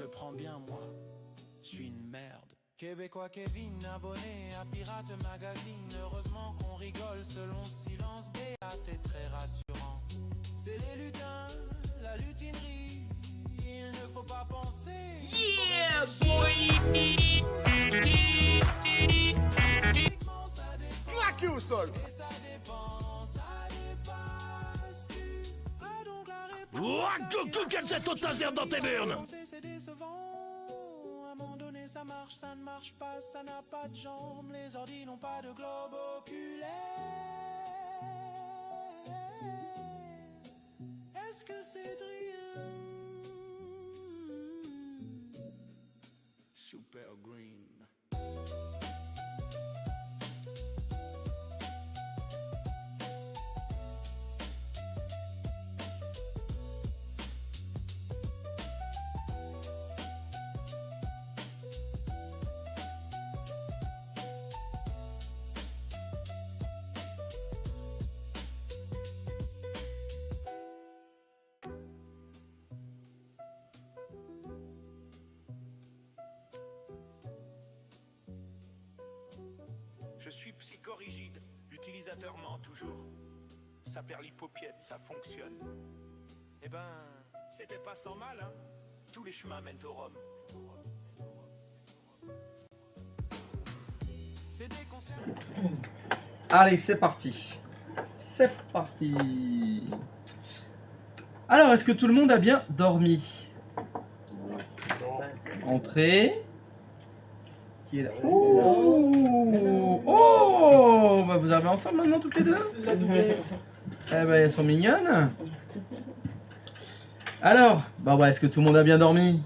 le prends bien moi, je suis une merde. Québécois Kevin, abonné à Pirate Magazine. Heureusement qu'on rigole selon silence. BA, t'es très rassurant. C'est les lutins, la lutinerie. Il ne faut pas penser. Yeah, boy! Claqué au sol. Et ça dépend, ça dépasse. Tu as donc la réponse. Ouah, coucou, quel c'est ton taser dans tes burnes! C'est décevant. À un moment donné, ça marche, ça ne marche pas, ça n'a pas de jambes. Les ordis n'ont pas de globe oculaire. Est-ce que c'est Adrien? Super Green. Je suis psychorigide. L'utilisateur ment toujours. Ça perd l'hypopiète, ça fonctionne. Eh ben, c'était pas sans mal, hein. Tous les chemins mènent au Rhum. C'est des concerts. Allez, c'est parti. C'est parti. Alors, est-ce que tout le monde a bien dormi? Entrée. Qui est là? Oh, oh, bah vous arrivez ensemble maintenant toutes les deux? Eh ben, elles sont mignonnes. Alors, bah ouais, est-ce que tout le monde a bien dormi?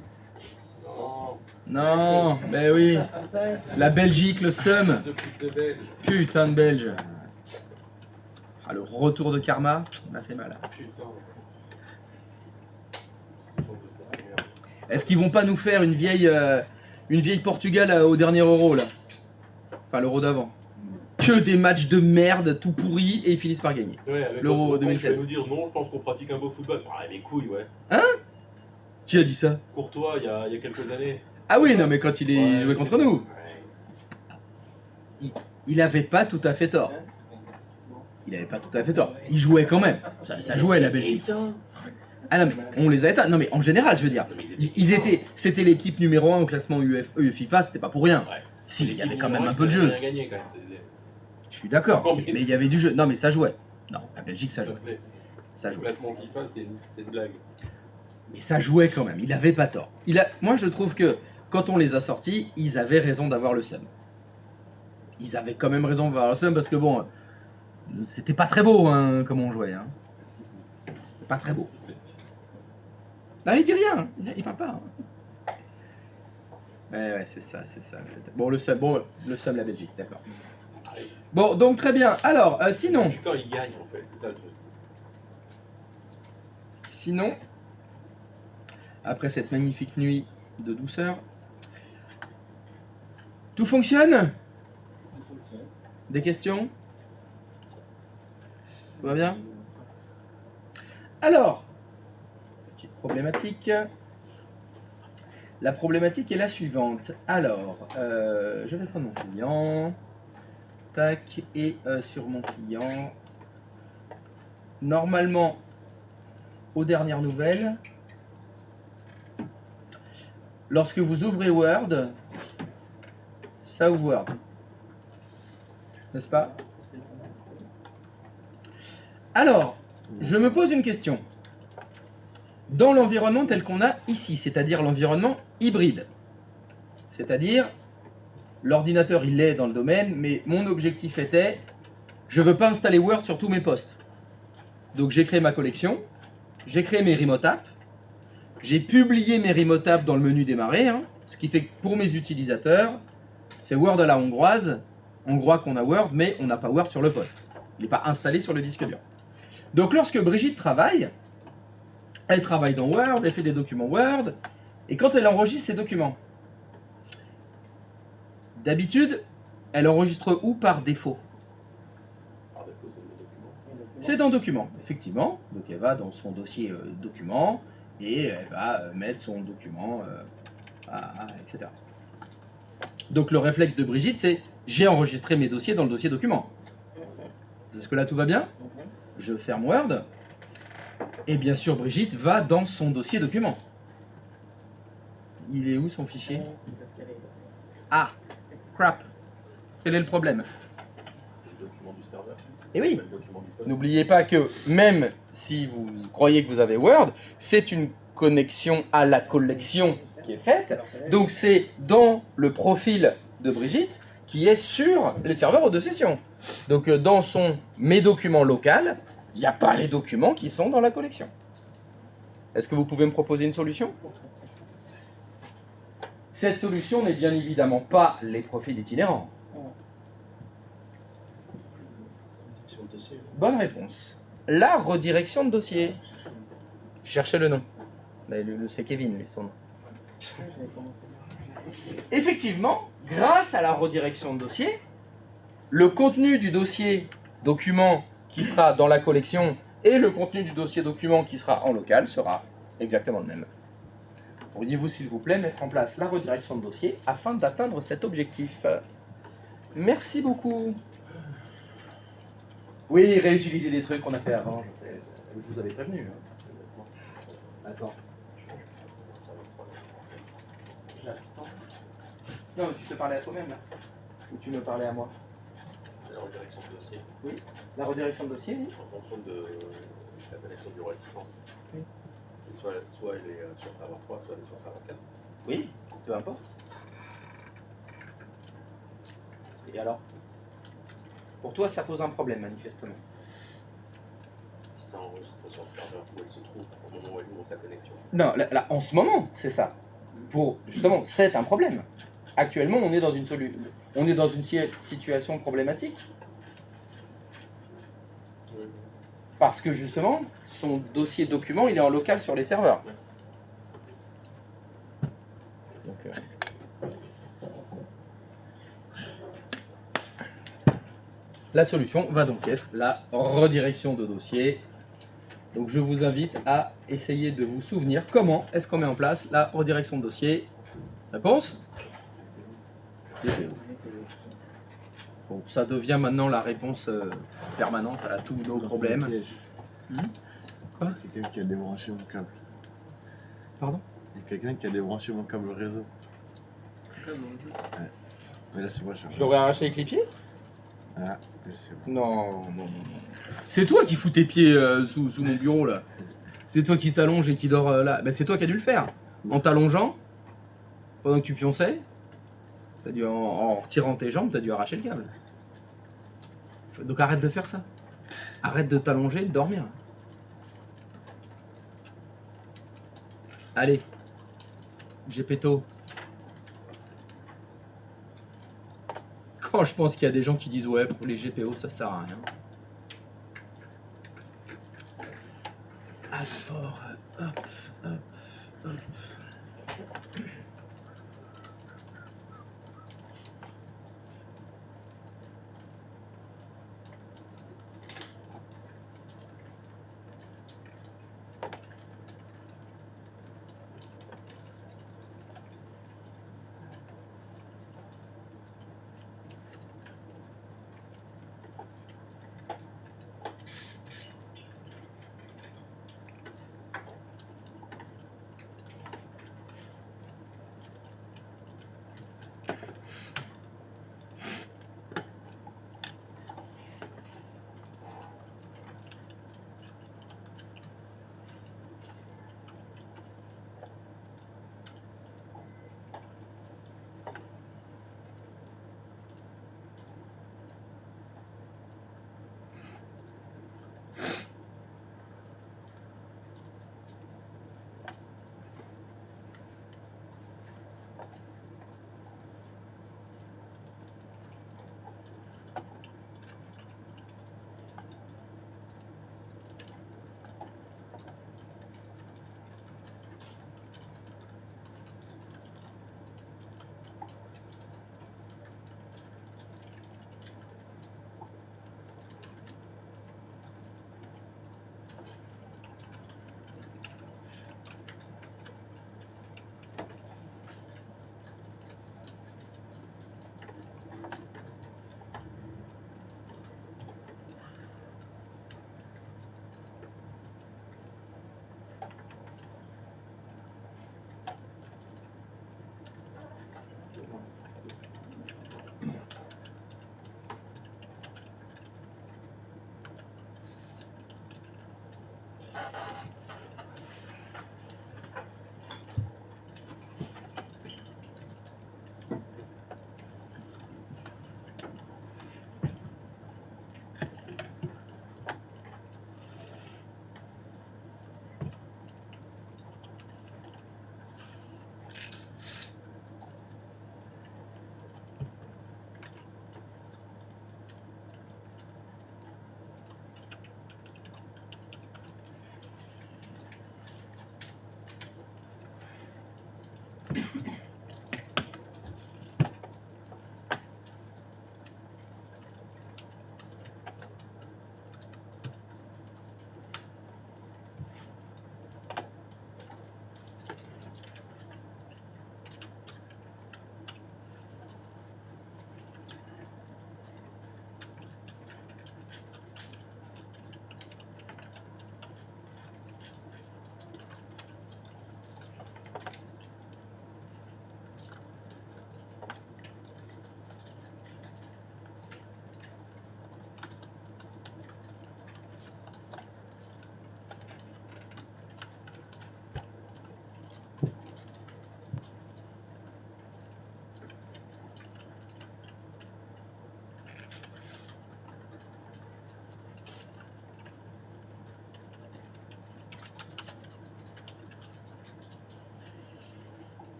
Non, ben oui. La Belgique, le seum. Putain de Belge. Ah, le retour de karma m'a fait mal. Est-ce qu'ils vont pas nous faire une vieille Portugal au dernier Euro là? Enfin l'Euro d'avant. Que des matchs de merde tout pourris et ils finissent par gagner. Ouais, l'Euro 2016. Je vais nous dire non, je pense qu'on pratique un beau football. Ah, les couilles, ouais. Hein? Qui a dit ça? Courtois, il y a quelques années. Ah oui, non mais quand il Ouais, jouait contre nous. Ouais. Il avait pas tout à fait tort. Il avait pas tout à fait tort. Il jouait quand même. Ça jouait la Belgique. Ah non mais on les a éteints. Non mais en général je veux dire. C'était l'équipe numéro 1 au classement FIFA, c'était pas pour rien. Ouais. Si, il y avait quand L'équipe même un numéro peu de qui jeu. n'a rien gagné, quand même. Je suis d'accord. Non, Mais mais il y avait du jeu. Non mais ça jouait. Non, la Belgique ça jouait. Ça Le jouait. classement FIFA, c'est une blague. Mais ça jouait quand même. Il avait pas tort. Moi je trouve que quand on les a sortis, ils avaient raison d'avoir le seum. Ils avaient quand même raison d'avoir le seum parce que bon, c'était pas très beau hein, comme on jouait. Hein. Pas très beau. Non, il dit rien. Il parle pas. Hein. Ouais, c'est ça. Bon, le seum, la Belgique, d'accord. Bon, donc très bien. Alors, sinon. Quand il gagne, en fait, c'est ça le truc. Sinon, après cette magnifique nuit de douceur, tout fonctionne? Des questions? Tout va bien? Alors, petite problématique. La problématique est la suivante. Alors, je vais prendre mon client. Tac, et sur mon client, normalement, aux dernières nouvelles, lorsque vous ouvrez Word, ça ouvre Word. N'est-ce pas? Alors, je me pose une question. Dans l'environnement tel qu'on a ici, c'est-à-dire l'environnement hybride, c'est-à-dire l'ordinateur il est dans le domaine, mais mon objectif était, je ne veux pas installer Word sur tous mes postes. Donc j'ai créé ma collection, j'ai créé mes remote apps, j'ai publié mes remote apps dans le menu démarrer, hein, ce qui fait que pour mes utilisateurs, c'est Word à la hongroise. On croit qu'on a Word, mais on n'a pas Word sur le poste. Il n'est pas installé sur le disque dur. Donc lorsque Brigitte travaille, elle travaille dans Word, elle fait des documents Word, et quand elle enregistre ses documents, d'habitude, elle enregistre où par défaut? Par défaut, c'est le document. C'est dans Documents, effectivement. Donc elle va dans son dossier Documents, et elle va mettre son document etc. Donc le réflexe de Brigitte, c'est j'ai enregistré mes dossiers dans le dossier document. Jusque-là, tout va bien? Je ferme Word. Et bien sûr, Brigitte va dans son dossier document. Il est où son fichier? Ah, crap. Quel est le problème? C'est le document du serveur. Eh oui. C'est le document du poste. N'oubliez pas que même si vous croyez que vous avez Word, c'est une connexion à la collection qui est faite. Donc c'est dans le profil de Brigitte qui est sur les serveurs de session. Donc dans son mes documents local, il n'y a pas les documents qui sont dans la collection. Est-ce que vous pouvez me proposer une solution? Cette solution n'est bien évidemment pas les profils itinérants. Sur le dossier. Bonne réponse. La redirection de dossier. Cherchez le nom. Mais c'est Kevin, lui, son nom. Effectivement, grâce à la redirection de dossier, le contenu du dossier document qui sera dans la collection et le contenu du dossier document qui sera en local sera exactement le même. Pourriez-vous, s'il vous plaît, mettre en place la redirection de dossier afin d'atteindre cet objectif? Merci beaucoup. Oui, réutiliser des trucs qu'on a fait avant, je sais. Je vous avais prévenu. Attends. J'attends. Non, mais tu te parlais à toi-même là? Ou tu me parlais à moi? La redirection de dossier. Oui. La redirection de dossier, oui. En fonction de la connexion bureau à distance. Oui. C'est soit elle est sur serveur 3, soit elle est sur serveur 4. Oui, peu importe. Et alors? Pour toi, ça pose un problème, manifestement. Si ça enregistre sur le serveur où elle se trouve au moment où elle ouvre sa connexion. Non, là, en ce moment, c'est ça. Pour justement, c'est un problème. Actuellement, on est dans une situation problématique Oui. parce que justement, son dossier document, il est en local sur les serveurs. Donc, la solution va donc être la redirection de dossier. Donc je vous invite à essayer de vous souvenir comment est-ce qu'on met en place la redirection de dossier. Réponse? GPO. Bon, ça devient maintenant la réponse permanente à tous nos problèmes. Quoi? Il y a quelqu'un qui a débranché mon câble. Pardon? Il y a quelqu'un qui a débranché mon câble réseau. Ouais. Mais là, c'est moi, Je l'aurais arraché avec les pieds? Ah, je sais pas. Non, non, non. C'est toi qui fous tes pieds sous mon bureau là. C'est toi qui t'allonges et qui dors là. Ben, c'est toi qui as dû le faire. En t'allongeant, pendant que tu pionçais, t'as dû, en retirant tes jambes, t'as dû arracher le câble. Donc arrête de faire ça. Arrête de t'allonger et de dormir. Allez. Gepetto. Quand je pense qu'il y a des gens qui disent ouais, pour les GPO ça sert à rien. Alors, hop, hop, hop.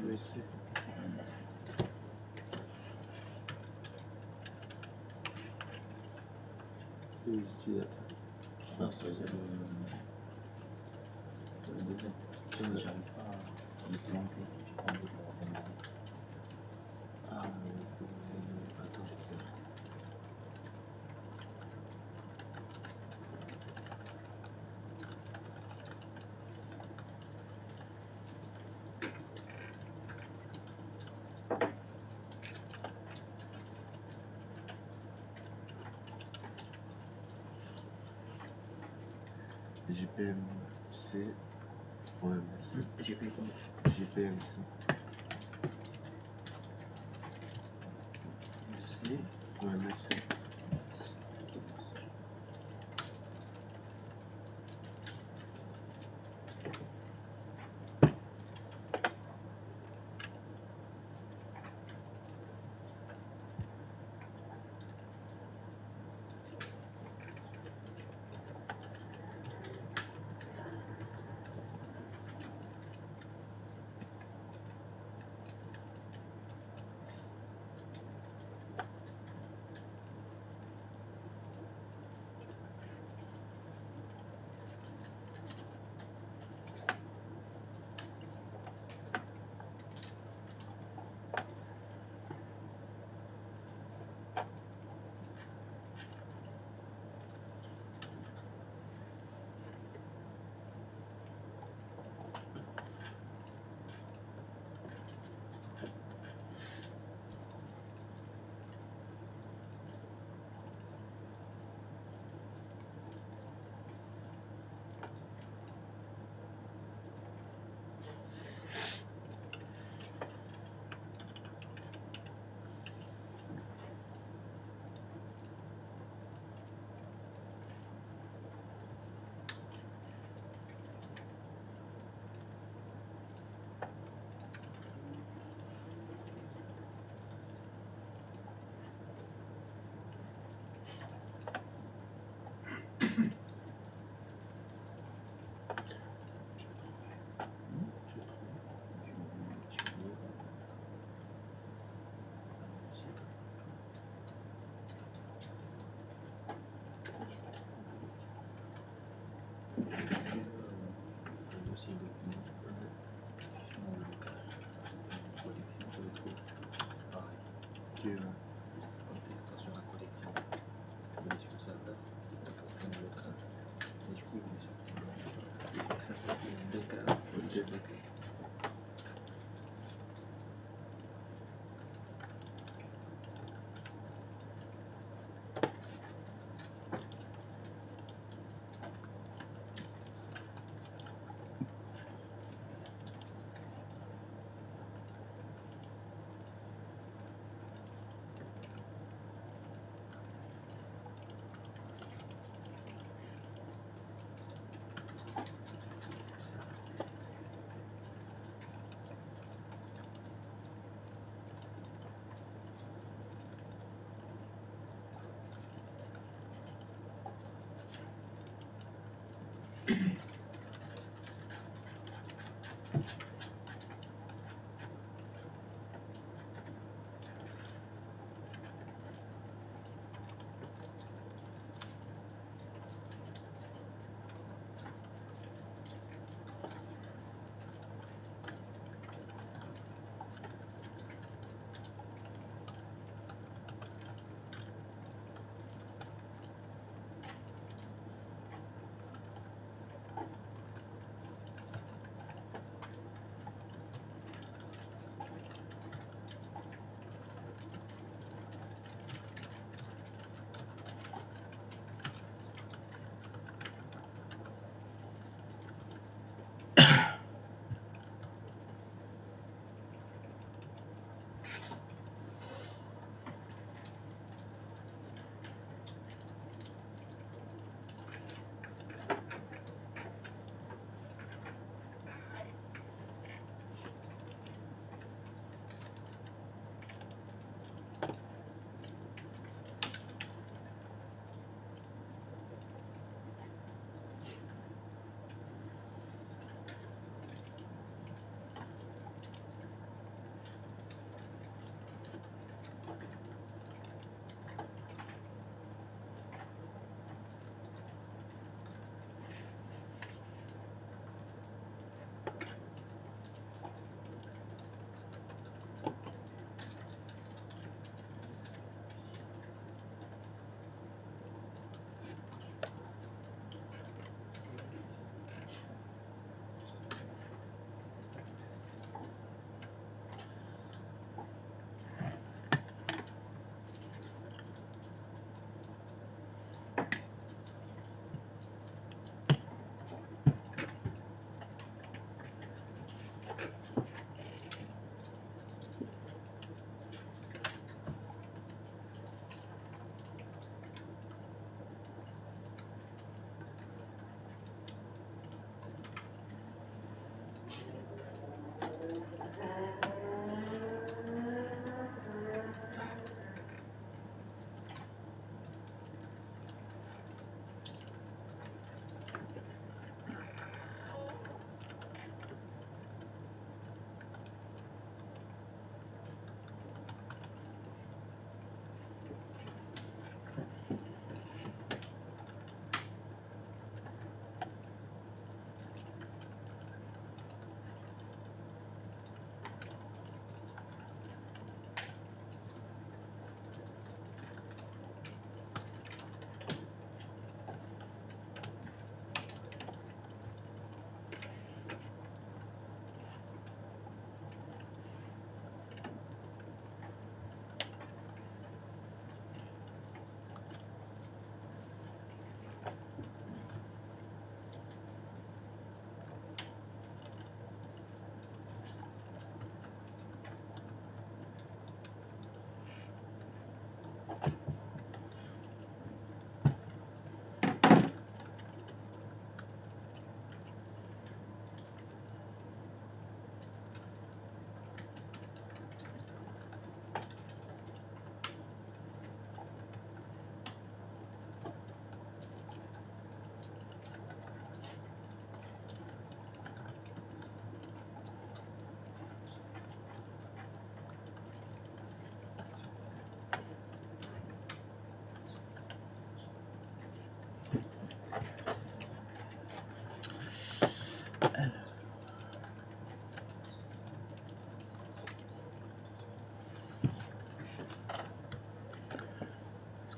Je vais essayer. C'est les utilisateurs. Ah, ça c'est le. C'est le deuxième. J'arrive pas à me planter. J'ai pas envie de le recommencer. Ah, attends. JPMC. Ouais, merci. J'ai payé combien? JPMC. Je sais. Ouais, merci. Ok, ouais. Parce que quand tu es sur la connexion, il est sur le serveur, il faut prendre le cas. Et du coup, il est sur il reste deux cas. Ok. Deux cas.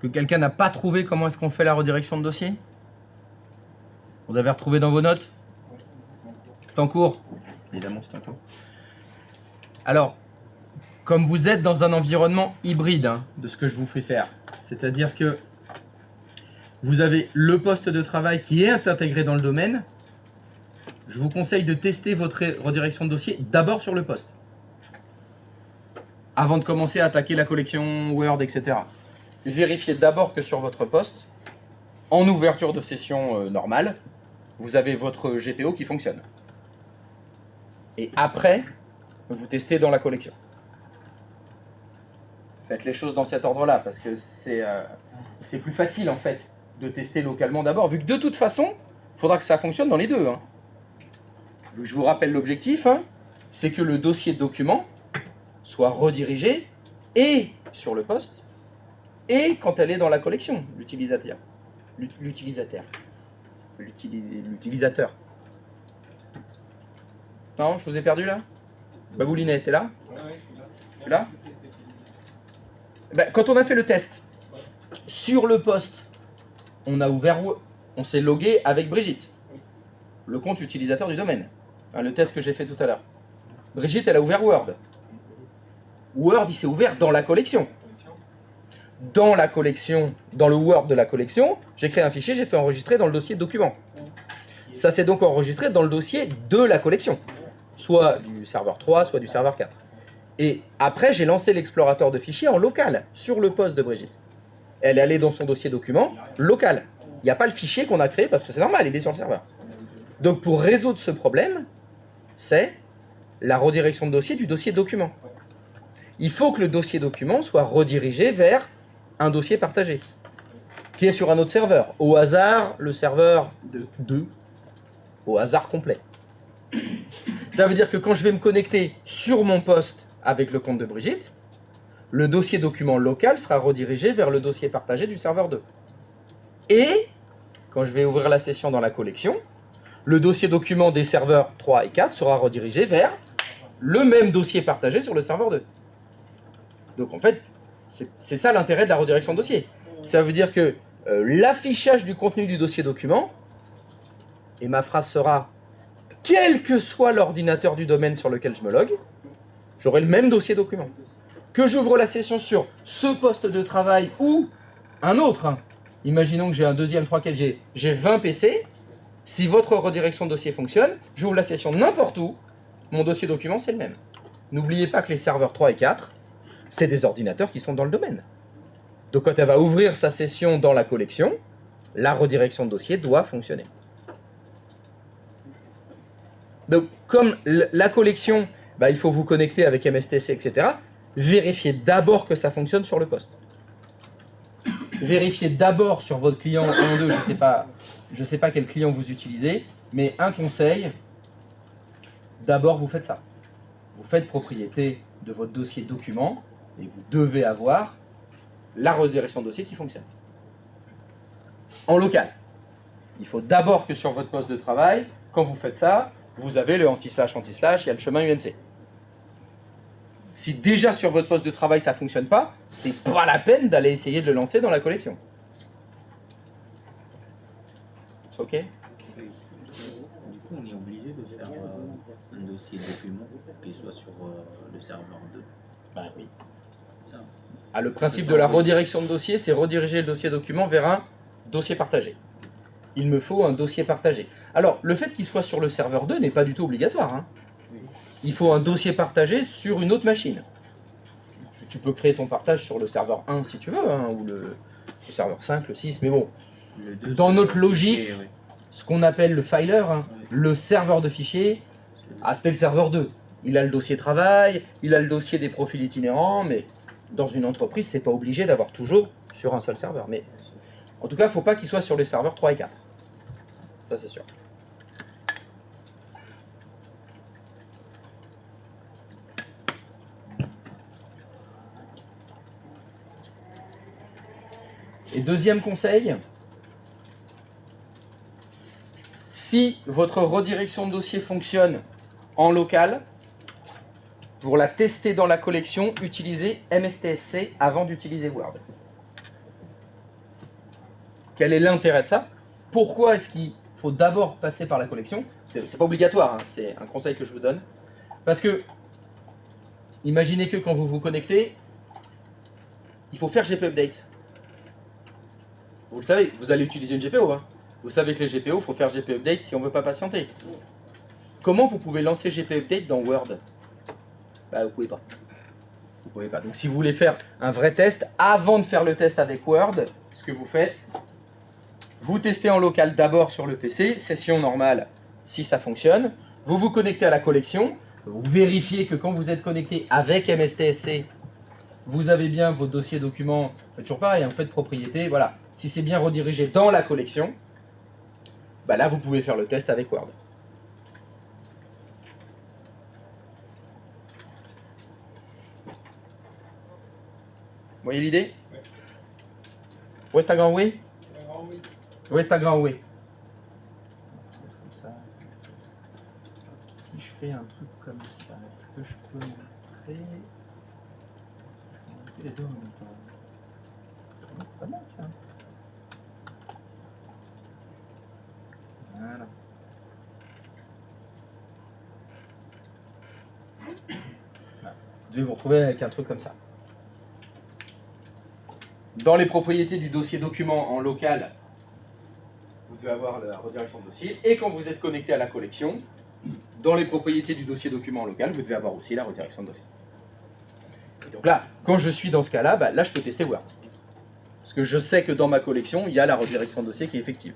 que quelqu'un n'a pas trouvé comment est-ce qu'on fait la redirection de dossier? Vous avez retrouvé dans vos notes? C'est en cours? Évidemment, c'est en cours. Alors, comme vous êtes dans un environnement hybride hein, de ce que je vous fais faire, c'est-à-dire que vous avez le poste de travail qui est intégré dans le domaine, je vous conseille de tester votre redirection de dossier d'abord sur le poste, avant de commencer à attaquer la collection Word, etc. Vérifiez d'abord que sur votre poste, en ouverture de session normale, vous avez votre GPO qui fonctionne. Et après, vous testez dans la collection. Faites les choses dans cet ordre-là, parce que c'est plus facile en fait de tester localement d'abord, vu que de toute façon, il faudra que ça fonctionne dans les deux. Hein. Je vous rappelle l'objectif, hein, c'est que le dossier de document soit redirigé et sur le poste, et quand elle est dans la collection, l'utilisateur. L'utilisateur. Non, je vous ai perdu là? Baboulinet, t'es là? Ouais, je suis là. Tu es là? Ben, quand on a fait le test, sur le poste, on s'est logué avec Brigitte, le compte utilisateur du domaine. Hein, le test que j'ai fait tout à l'heure. Brigitte, elle a ouvert Word. Word, il s'est ouvert dans la collection. Dans la collection, dans le Word de la collection, j'ai créé un fichier, j'ai fait enregistrer dans le dossier document. Ça s'est donc enregistré dans le dossier de la collection, soit du serveur 3, soit du serveur 4. Et après, j'ai lancé l'explorateur de fichiers en local, sur le poste de Brigitte. Elle est allée dans son dossier document, local. Il n'y a pas le fichier qu'on a créé, parce que c'est normal, il est sur le serveur. Donc pour résoudre ce problème, c'est la redirection de dossier du dossier document. Il faut que le dossier document soit redirigé vers un dossier partagé, qui est sur un autre serveur. Au hasard, le serveur 2. Au hasard complet. Ça veut dire que quand je vais me connecter sur mon poste avec le compte de Brigitte, le dossier document local sera redirigé vers le dossier partagé du serveur 2. Et, quand je vais ouvrir la session dans la collection, le dossier document des serveurs 3 et 4 sera redirigé vers le même dossier partagé sur le serveur 2. Donc en fait, c'est ça l'intérêt de la redirection de dossier. Ça veut dire que l'affichage du contenu du dossier document, et ma phrase sera, quel que soit l'ordinateur du domaine sur lequel je me logue, j'aurai le même dossier document. Que j'ouvre la session sur ce poste de travail ou un autre, hein. Imaginons que j'ai un deuxième, troisième, j'ai 20 PC, si votre redirection de dossier fonctionne, j'ouvre la session n'importe où, mon dossier document c'est le même. N'oubliez pas que les serveurs 3 et 4, c'est des ordinateurs qui sont dans le domaine. Donc quand elle va ouvrir sa session dans la collection, la redirection de dossier doit fonctionner. Donc comme la collection, il faut vous connecter avec MSTC, etc., vérifiez d'abord que ça fonctionne sur le poste. Vérifiez d'abord sur votre client 1 ou 2, je ne sais pas quel client vous utilisez, mais un conseil, d'abord vous faites ça. Vous faites propriété de votre dossier document et vous devez avoir la redirection de dossier qui fonctionne. En local. Il faut d'abord que sur votre poste de travail, quand vous faites ça, vous avez le anti-slash, il y a le chemin UNC. Si déjà sur votre poste de travail ça ne fonctionne pas, c'est pas la peine d'aller essayer de le lancer dans la collection. C'est ok? Du coup, on est obligé de faire un dossier document qui soit sur le serveur 2. Bah oui. Ça. Ah, le principe de la redirection de dossier, c'est rediriger le dossier document vers un dossier partagé. Il me faut un dossier partagé. Alors, le fait qu'il soit sur le serveur 2 n'est pas du tout obligatoire, hein. Il faut un dossier partagé sur une autre machine. Tu peux créer ton partage sur le serveur 1 si tu veux, hein, ou le serveur 5, le 6, mais bon. Dans notre logique, ce qu'on appelle le filer, hein, le serveur de fichiers, c'était le serveur 2. Il a le dossier travail, il a le dossier des profils itinérants, mais dans une entreprise, c'est pas obligé d'avoir toujours sur un seul serveur. Mais en tout cas, il ne faut pas qu'il soit sur les serveurs 3 et 4. Ça, c'est sûr. Et deuxième conseil, si votre redirection de dossier fonctionne en local, pour la tester dans la collection, utilisez MSTSC avant d'utiliser Word. Quel est l'intérêt de ça? Pourquoi est-ce qu'il faut d'abord passer par la collection? C'est pas obligatoire, hein, c'est un conseil que je vous donne. Parce que, imaginez que quand vous vous connectez, il faut faire GP Update. Vous le savez, vous allez utiliser une GPO. Hein. Vous savez que les GPO, il faut faire GP Update si on ne veut pas patienter. Comment vous pouvez lancer GP Update dans Word? Bah, vous pouvez pas. Vous pouvez pas. Donc si vous voulez faire un vrai test, avant de faire le test avec Word, ce que vous faites, vous testez en local d'abord sur le PC, session normale, si ça fonctionne. Vous vous connectez à la collection. Vous vérifiez que quand vous êtes connecté avec MSTSC, vous avez bien vos dossiers documents. Toujours pareil, en fait, propriété, voilà. Si c'est bien redirigé dans la collection, bah là, vous pouvez faire le test avec Word. Vous voyez l'idée? Ouais. Où est-ce ta grand oui? Oui. Où est-ce ta grand oui? Comme ça. Hop, si je fais un truc comme ça, est-ce que je peux montrer? Je peux montrer les deux en même temps. C'est pas mal ça. Voilà. Voilà. Vous devez vous retrouver avec un truc comme ça. Dans les propriétés du dossier document en local, vous devez avoir la redirection de dossier. Et quand vous êtes connecté à la collection, dans les propriétés du dossier document en local, vous devez avoir aussi la redirection de dossier. Et donc là, quand je suis dans ce cas-là, bah, là je peux tester Word. Parce que je sais que dans ma collection, il y a la redirection de dossier qui est effective.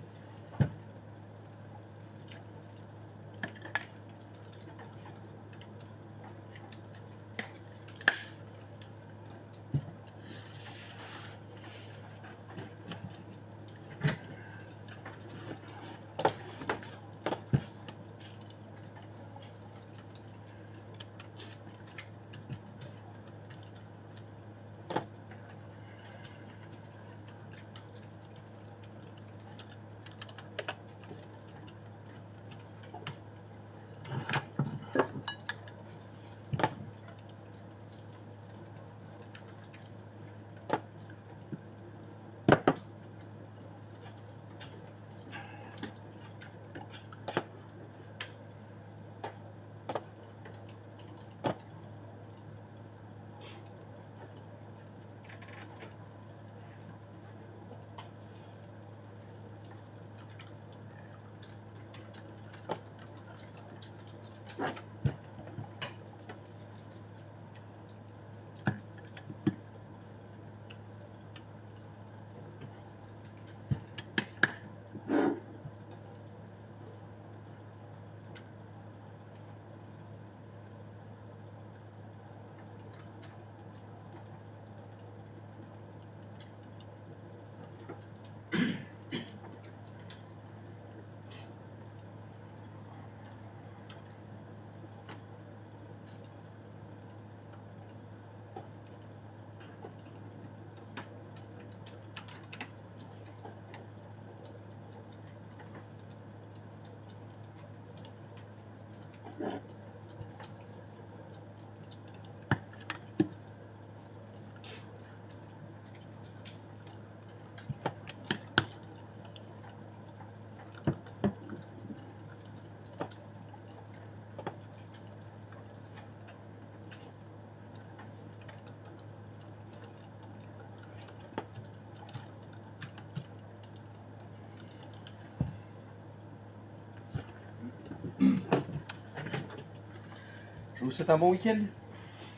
Je vous souhaite un bon week-end.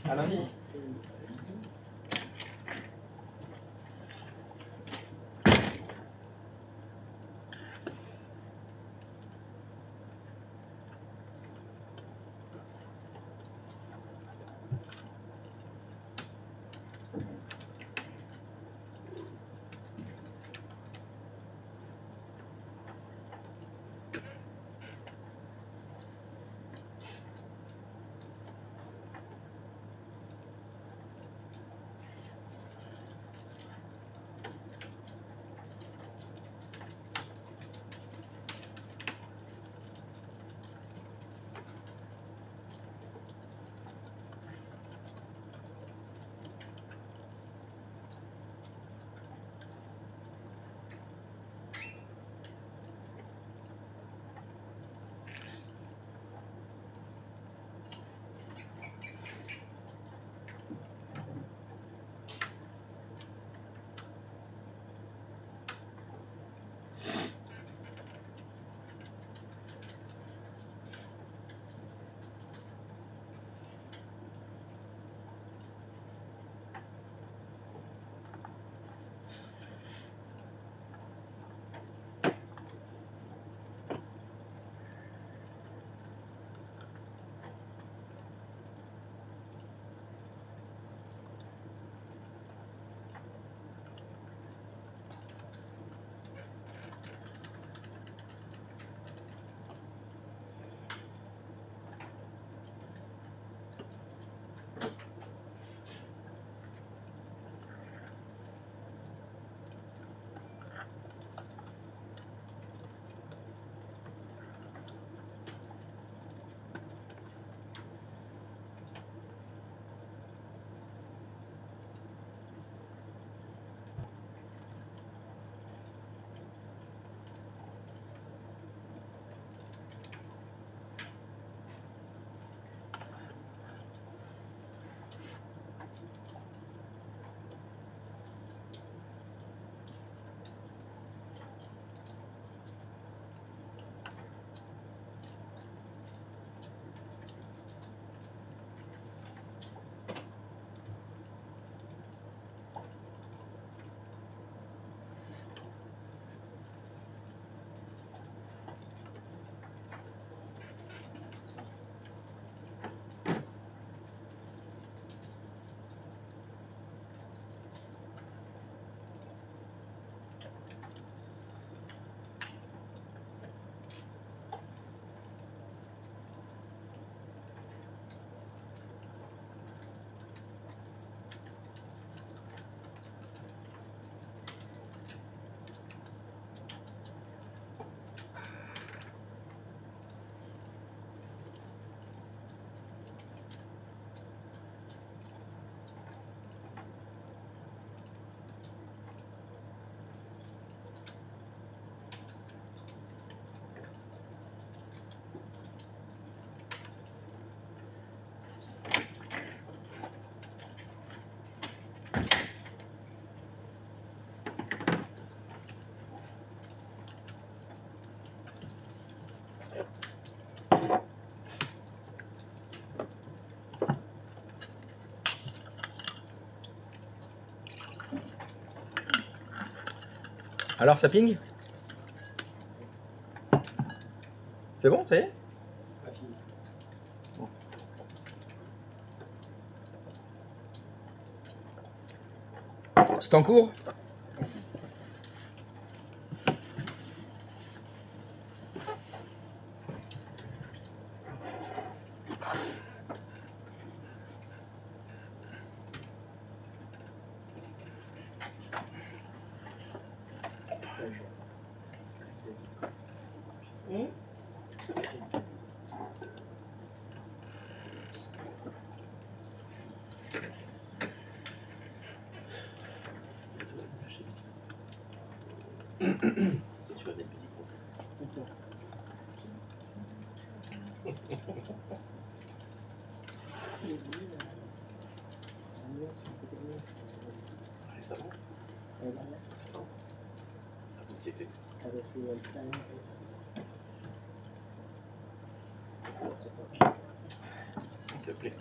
À lundi. Alors ça ping? C'est bon, ça y est? Pas fini. C'est en cours? Tu vas mettre du micro. Récemment? Ah, vous y étiez. Avec le L5. S'il te plaît.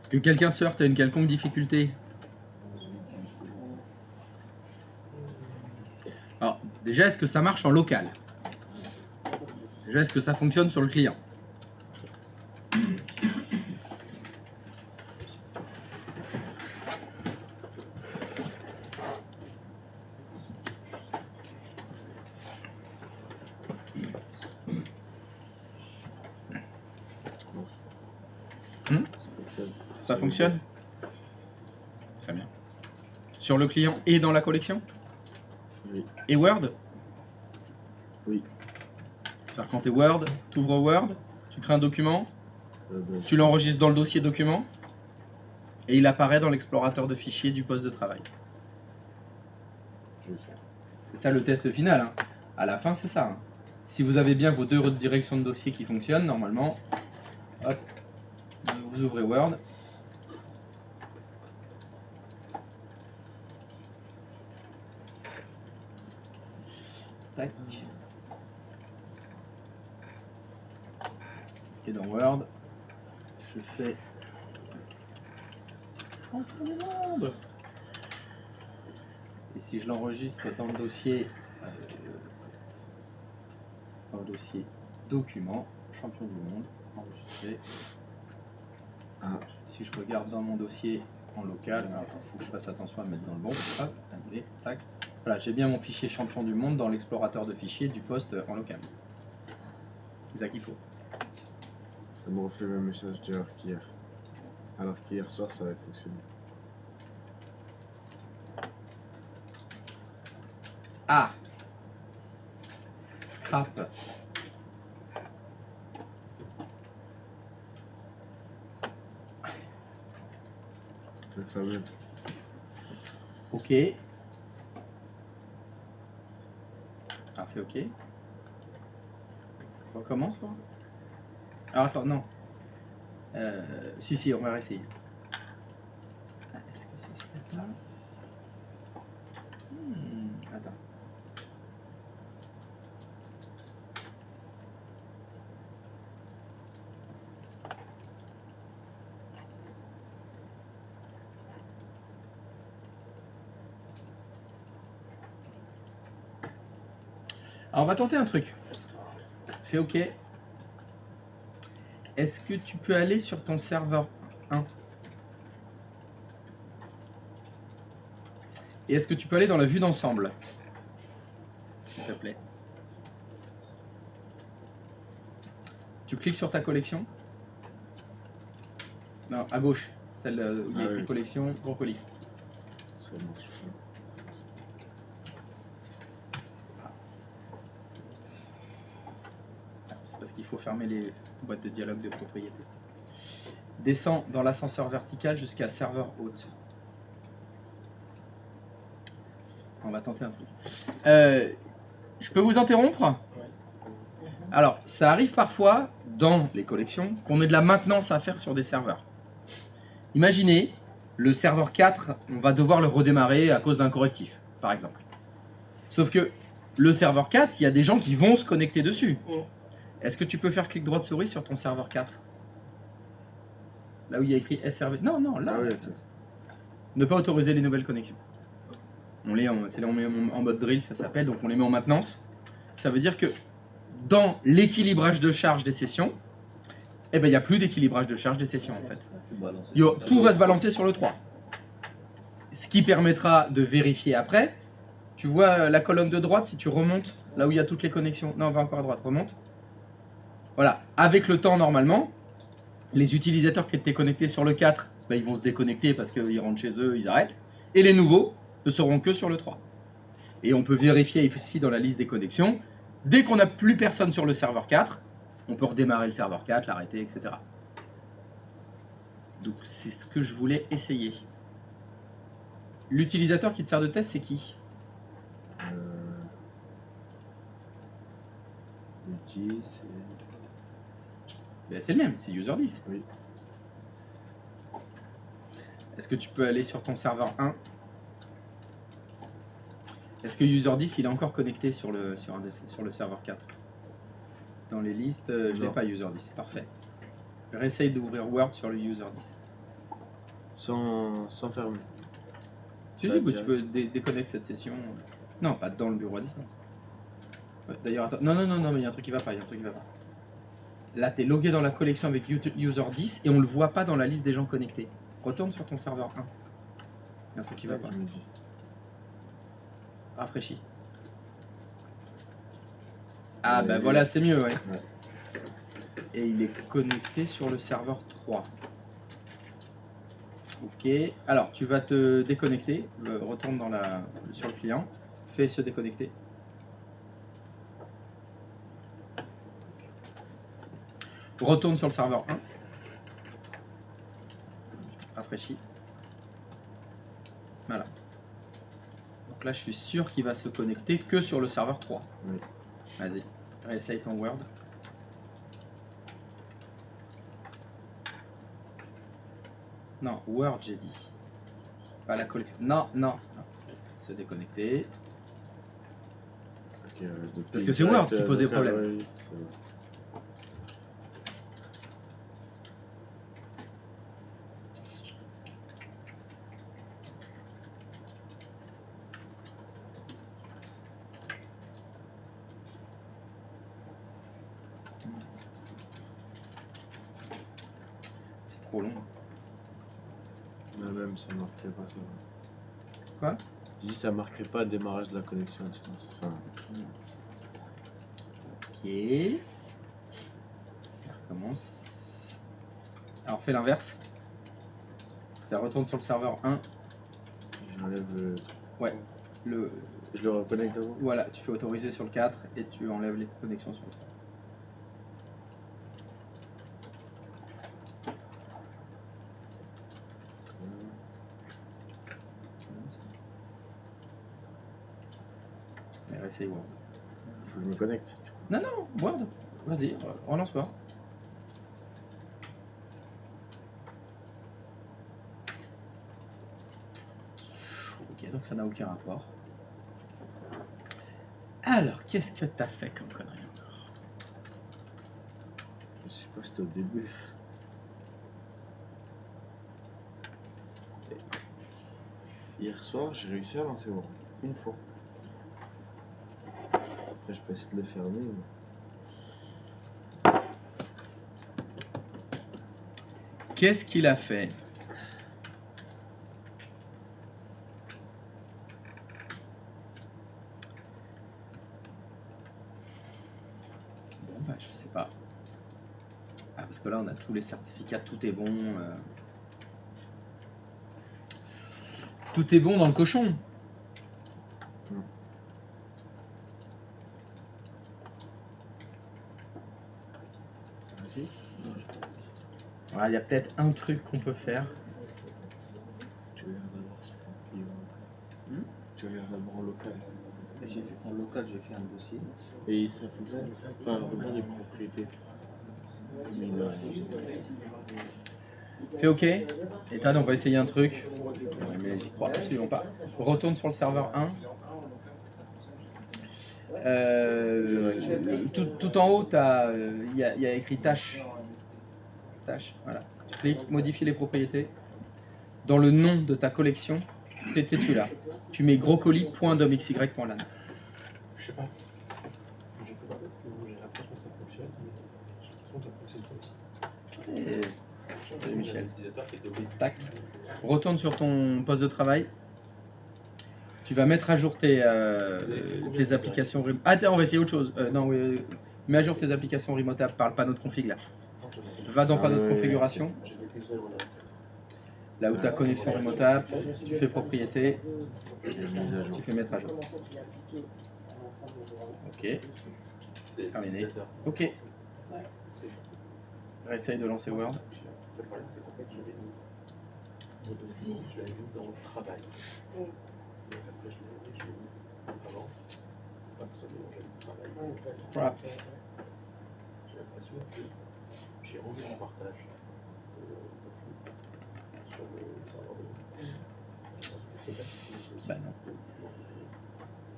Est-ce que quelqu'un se heurte à une quelconque difficulté? Alors, déjà, est-ce que ça marche en local? Déjà, est-ce que ça fonctionne sur le client? Ça fonctionne? Très bien. Sur le client et dans la collection? Oui. Et Word? Oui. C'est-à-dire quand tu es Word, tu ouvres Word, tu crées un document, tu l'enregistres dans le dossier document, et il apparaît dans l'explorateur de fichiers du poste de travail. C'est ça le test final. Hein. À la fin, c'est ça. Hein. Si vous avez bien vos deux redirections de dossier qui fonctionnent, normalement, hop, vous ouvrez Word. Tac. Et dans Word, je fais champion du monde. Et si je l'enregistre dans le dossier document, champion du monde, enregistré. Ah. Si je regarde dans mon dossier en local, il faut que je fasse attention à me mettre dans le bon. Hop, annuler, tac. Voilà, j'ai bien mon fichier champion du monde dans l'explorateur de fichiers du poste en local. C'est ça qu'il faut. Ça me refait le même message d'erreur qu'hier. Alors qu'hier soir, ça avait fonctionné. Ah, crap. Le fameux. Ok. Ah, fait ok. On recommence quoi. Alors attends, non. Si, on va essayer. Ah, est-ce que ce serait pas... Attends. Alors on va tenter un truc. Fais OK. Est-ce que tu peux aller sur ton serveur 1? Et est-ce que tu peux aller dans la vue d'ensemble? S'il te plaît. Tu cliques sur ta collection. Non, à gauche. Celle où il y a écrit collection, brocoli. Ça marche. C'est parce qu'il faut fermer les boîtes de dialogue de propriété. Descends dans l'ascenseur vertical jusqu'à serveur hôte. On va tenter un truc. Je peux vous interrompre? Alors, ça arrive parfois dans les collections qu'on ait de la maintenance à faire sur des serveurs. Imaginez, le serveur 4, on va devoir le redémarrer à cause d'un correctif, par exemple. Sauf que le serveur 4, il y a des gens qui vont se connecter dessus. Est-ce que tu peux faire clic droit de souris sur ton serveur 4? Là où il y a écrit SRV. Non, là. Ah oui, Ne pas autoriser les nouvelles connexions. C'est là où on met en mode drill, ça s'appelle, donc on les met en maintenance. Ça veut dire que dans l'équilibrage de charge des sessions, eh ben, il n'y a plus d'équilibrage de charge des sessions en fait. Tout va se balancer sur le 3. Ce qui permettra de vérifier après. Tu vois la colonne de droite, si tu remontes là où il y a toutes les connexions. Non, va encore à droite, remonte. Voilà, avec le temps normalement, les utilisateurs qui étaient connectés sur le 4, ben, ils vont se déconnecter parce qu'ils rentrent chez eux, ils arrêtent. Et les nouveaux ne seront que sur le 3. Et on peut vérifier ici dans la liste des connexions. Dès qu'on n'a plus personne sur le serveur 4, on peut redémarrer le serveur 4, l'arrêter, etc. Donc c'est ce que je voulais essayer. L'utilisateur qui te sert de test, c'est qui? L'outil, c'est... Ben, c'est le même, c'est user10. Oui. Est-ce que tu peux aller sur ton serveur 1? Est-ce que user10 il est encore connecté sur le serveur 4? Dans les listes, je n'ai pas user10, parfait. Réessaye d'ouvrir Word sur le user10. Sans fermer. Si, si, tu peux déconnecter cette session. Non, pas dans le bureau à distance. Ouais, d'ailleurs, attends. Non, mais il y a un truc qui va pas, Là, t'es logué dans la collection avec user 10 et on le voit pas dans la liste des gens connectés. Retourne sur ton serveur 1. Il y a un truc qui va pas. Rafraîchis. Ah, bah voilà, c'est mieux, ouais. Et il est connecté sur le serveur 3. Ok. Alors, tu vas te déconnecter. Retourne sur le client. Fais se déconnecter. Retourne sur le serveur 1. Rafraîchis. Voilà. Donc là, je suis sûr qu'il va se connecter que sur le serveur 3. Oui. Vas-y. Réessaye ton Word. Non, Word, j'ai dit. Pas la collection. Non. Se déconnecter. Okay, parce que c'est Word qui pose des problèmes. Oui, c'est trop long. mais même ça marquerait pas ça. Quoi? Je dis ça marquerait pas le démarrage de la connexion à distance. Enfin... Ok. Ça recommence. Alors fais l'inverse. Ça retourne sur le serveur 1. J'enlève le... Ouais. Je le reconnecte avant. Voilà, tu fais autoriser sur le 4 et tu enlèves les connexions sur le 3. Et réessaye Word. Faut que je me connecte. Non, Word. Vas-y, relance Word. Ok, donc ça n'a aucun rapport. Alors, qu'est-ce que t'as fait comme connerie encore? Je sais pas si c'était au début. Hier soir, j'ai réussi à lancer Word. Une fois. Après, je peux essayer de le fermer. Mais... Qu'est-ce qu'il a fait? Bon, bah, je sais pas. Ah, parce que là, on a tous les certificats, tout est bon. Tout est bon dans le cochon. Il y a peut-être un truc qu'on peut faire. Tu regardes d'abord ce qu'on peut. Tu regardes d'abord en local. J'ai fait en local, j'ai fait un dossier. Et ça fonctionne. Enfin, regarde les propriétés. Fais OK. Ethan, on va essayer un truc. Ouais, mais j'y crois absolument pas. Retourne sur le serveur 1. Tout en haut, il y a écrit tâche. Tâche, voilà. Tu cliques, modifie les propriétés. Dans le nom de ta collection, t'es dessus là. Tu mets groscolis.domxy.lan. Je sais pas. Je sais pas parce que j'ai l'impression que ça fonctionne, mais j'ai l'impression que ça fonctionne pas aussi. Et Michel. L'utilisateur qui est doublé. Tac. Retourne sur ton poste de travail. Tu vas mettre à jour tes applications. Ah, on va essayer autre chose. Non, mets à jour tes applications remotables par le panneau de config là. Va dans panneau de configuration. Là où ta connexion remotable, tu fais propriété, tu fais mettre à jour. Ok, terminé. Ok. Réessaye de lancer Word. Le problème, c'est qu'en fait, j'avais mis mon dossier, je l'avais mis dans le travail. Et après, je l'ai mis avant. Pas que ce soit mélangé avec le travail. Crap. J'ai l'impression que j'ai remis mon partage sur le serveur de je pense que peut-être que c'est Bah non.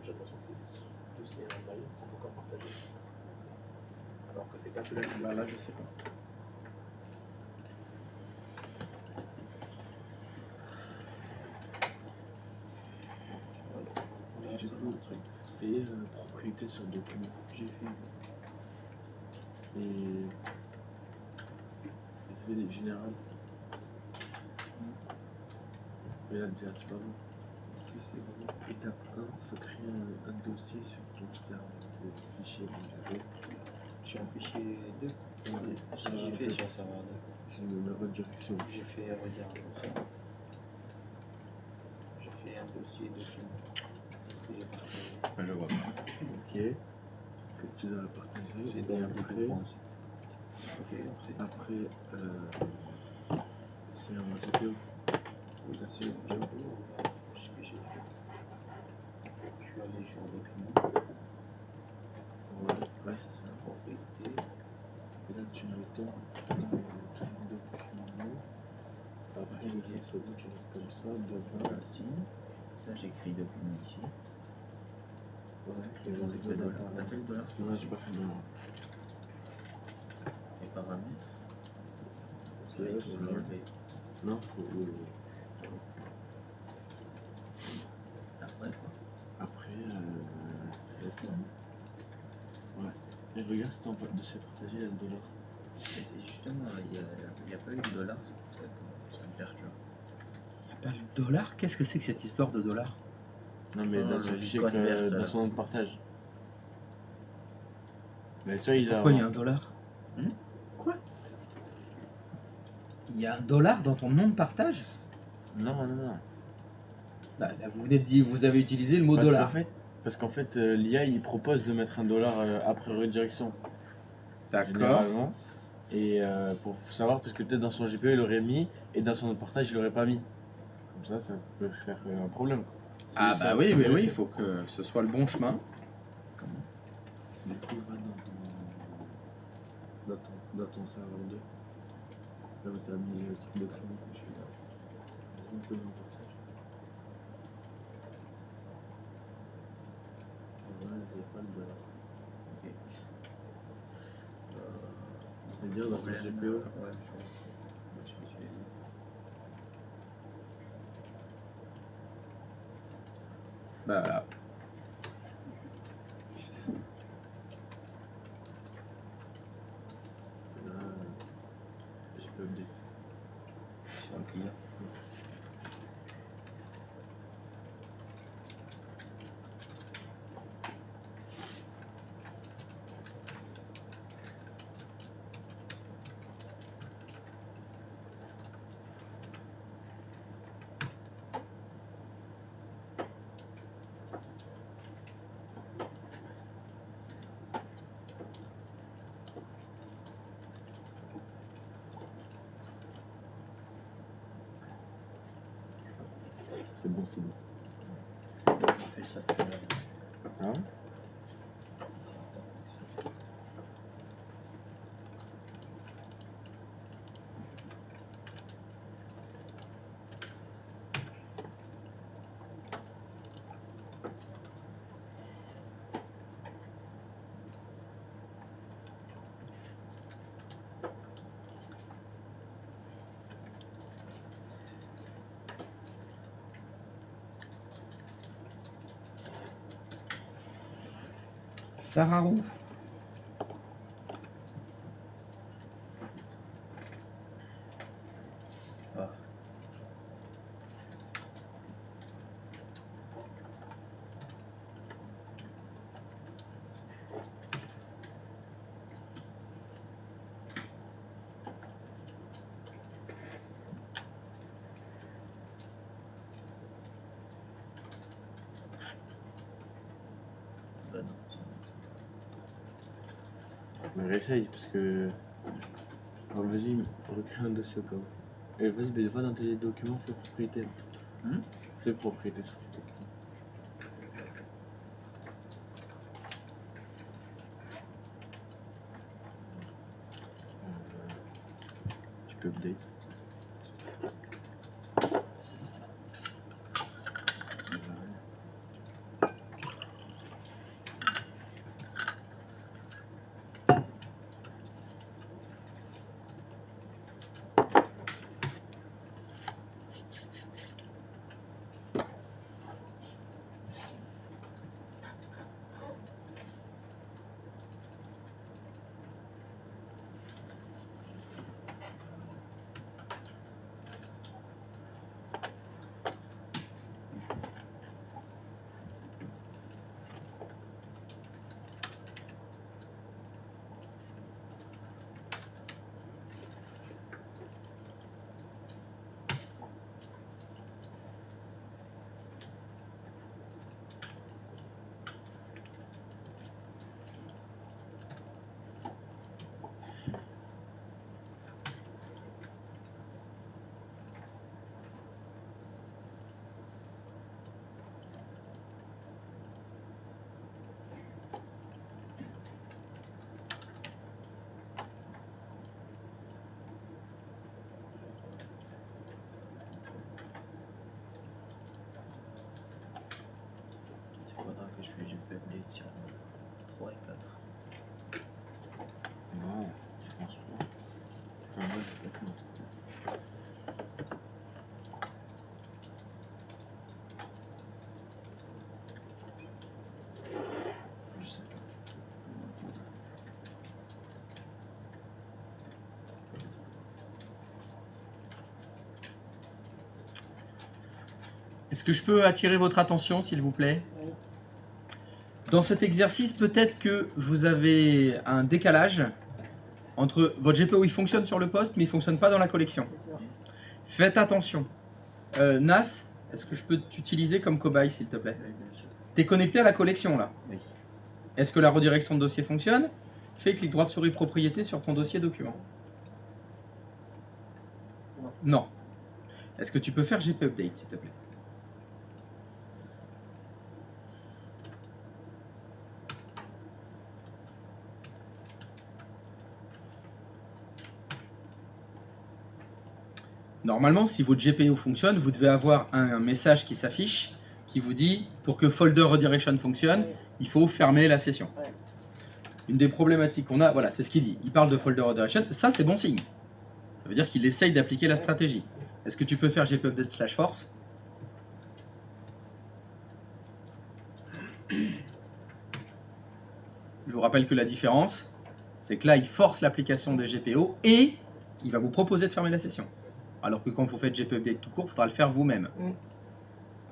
j'ai l'impression que ces dossiers à l'intérieur sont encore partagés. Alors que c'est pas cela qui Bah là, je sais pas. fait propriété sur le document. J'ai fait. Et fait les générales. Et là déjà c'est pas bon. Qu'est-ce qui est bon? Étape 1, faut créer un dossier sur ton serveur de fichier MongoDB. Sur un fichier 2. Ouais, Ça, j'ai fait sur serveur 2. j'ai une redirection. J'ai fait regarder ça. J'ai fait un dossier document. Que j'ai partagé. Je vois pas. Ok. Que tu dois le partager. C'est Et dans le après, document. Ok, après c'est un GPO. oui, là c'est ce que j'ai fait. Je suis allé sur document, Ouais, c'est ça. propriété. Et là tu mets ton document. Après il dit c'est bon, tu restes comme ça, devant. Voilà, si. Ça j'écris document ici. Ouais, Et j'en ai fait le dollar. T'as fait le dollar? Non, j'ai pas fait de dollar. Et paramètres. C'est là, c'est bien. Non, faut. Après quoi? Après, ouais. Et regarde, si ton dossier partagé, il y a le dollar. Et c'est justement, il n'y a pas eu de dollar, c'est pour ça que ça me perturbe. Il n'y a pas le dollar? Qu'est-ce que c'est que cette histoire de dollar? Non, mais Oh, dans le son fichier, convert, dans son nom de partage. Mais ça, il a. Pourquoi il y a un dollar? Quoi? Il y a un dollar dans ton nom de partage? Non, non, non. Là, vous venez de dire, vous avez utilisé le mot dollar. Parce qu'en fait, l'IA, il propose de mettre un dollar après redirection. D'accord. Généralement. Et pour savoir, parce que peut-être dans son GPO, il aurait mis, et dans son nom de partage, il aurait pas mis. Comme ça peut faire un problème. Ah C'est bah ça, oui, faut mais oui, vérifier. il faut que ce soit le bon chemin. Du coup, va dans ton serveur 2. Là où tu as mis le truc document que je suis là. Vas-y, un peu dans le partage. Voilà, il n'y a pas le dollar. Ok. C'est-à-dire dans ton Problème, GPO. ouais, Bah voilà. Là, j'ai pas update. sur un client. C'est bon, c'est bon. On fait ça tout à l'heure. Hein? Sararou. Ah. Bah non. Mais réessaye, parce que. Alors, vas-y, recrée un dossier au cas où. Et vas-y, mais va dans tes documents, fais propriété. Fais propriété sur tes documents. Tu peux update. moi, je vais pas je sais pas. Est-ce que je peux attirer votre attention, s'il vous plaît? Dans cet exercice, peut-être que vous avez un décalage entre votre GPO, il fonctionne sur le poste, mais il ne fonctionne pas dans la collection. Faites attention. Nas, est-ce que je peux t'utiliser comme cobaye, s'il te plaît? Oui, bien sûr. Tu es connecté à la collection, là. Oui. Est-ce que la redirection de dossier fonctionne? Fais clic droit de souris propriété sur ton dossier document. Non. Est-ce que tu peux faire GP Update, s'il te plaît? Normalement, si votre GPO fonctionne, vous devez avoir un message qui s'affiche qui vous dit pour que folder redirection fonctionne, il faut fermer la session. Ouais. Une des problématiques qu'on a, voilà, c'est ce qu'il dit. Il parle de folder redirection. Ça, c'est bon signe. Ça veut dire qu'il essaye d'appliquer la stratégie. Est-ce que tu peux faire GP update / force? Je vous rappelle que la différence, c'est que là, il force l'application des GPO et il va vous proposer de fermer la session. Alors que quand vous faites GP update tout court, il faudra le faire vous-même.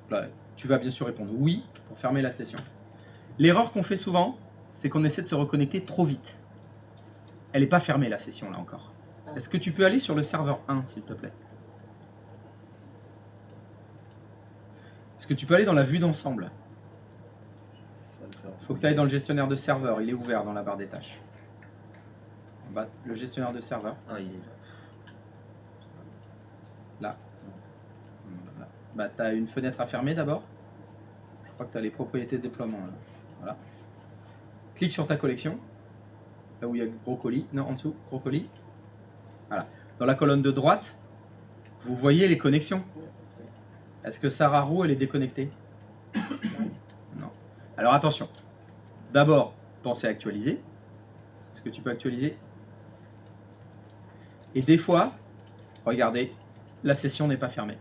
Là, tu vas bien sûr répondre oui pour fermer la session. L'erreur qu'on fait souvent, c'est qu'on essaie de se reconnecter trop vite. Elle n'est pas fermée la session là encore. Est-ce que tu peux aller sur le serveur 1 s'il te plaît? Est-ce que tu peux aller dans la vue d'ensemble? Il faut que tu ailles dans le gestionnaire de serveur, il est ouvert dans la barre des tâches. En bas, le gestionnaire de serveur. Ah, il est là. Là. Là. Bah, tu as une fenêtre à fermer d'abord. Je crois que tu as les propriétés de déploiement. Là. Voilà. Clique sur ta collection. Là où il y a gros colis. Non, en dessous, gros colis. Voilà. Dans la colonne de droite, vous voyez les connexions. Est-ce que Sarah Roux, elle est déconnectée? Non. Alors attention. D'abord, pensez à actualiser. Est-ce que tu peux actualiser? Et des fois, regardez, la session n'est pas fermée.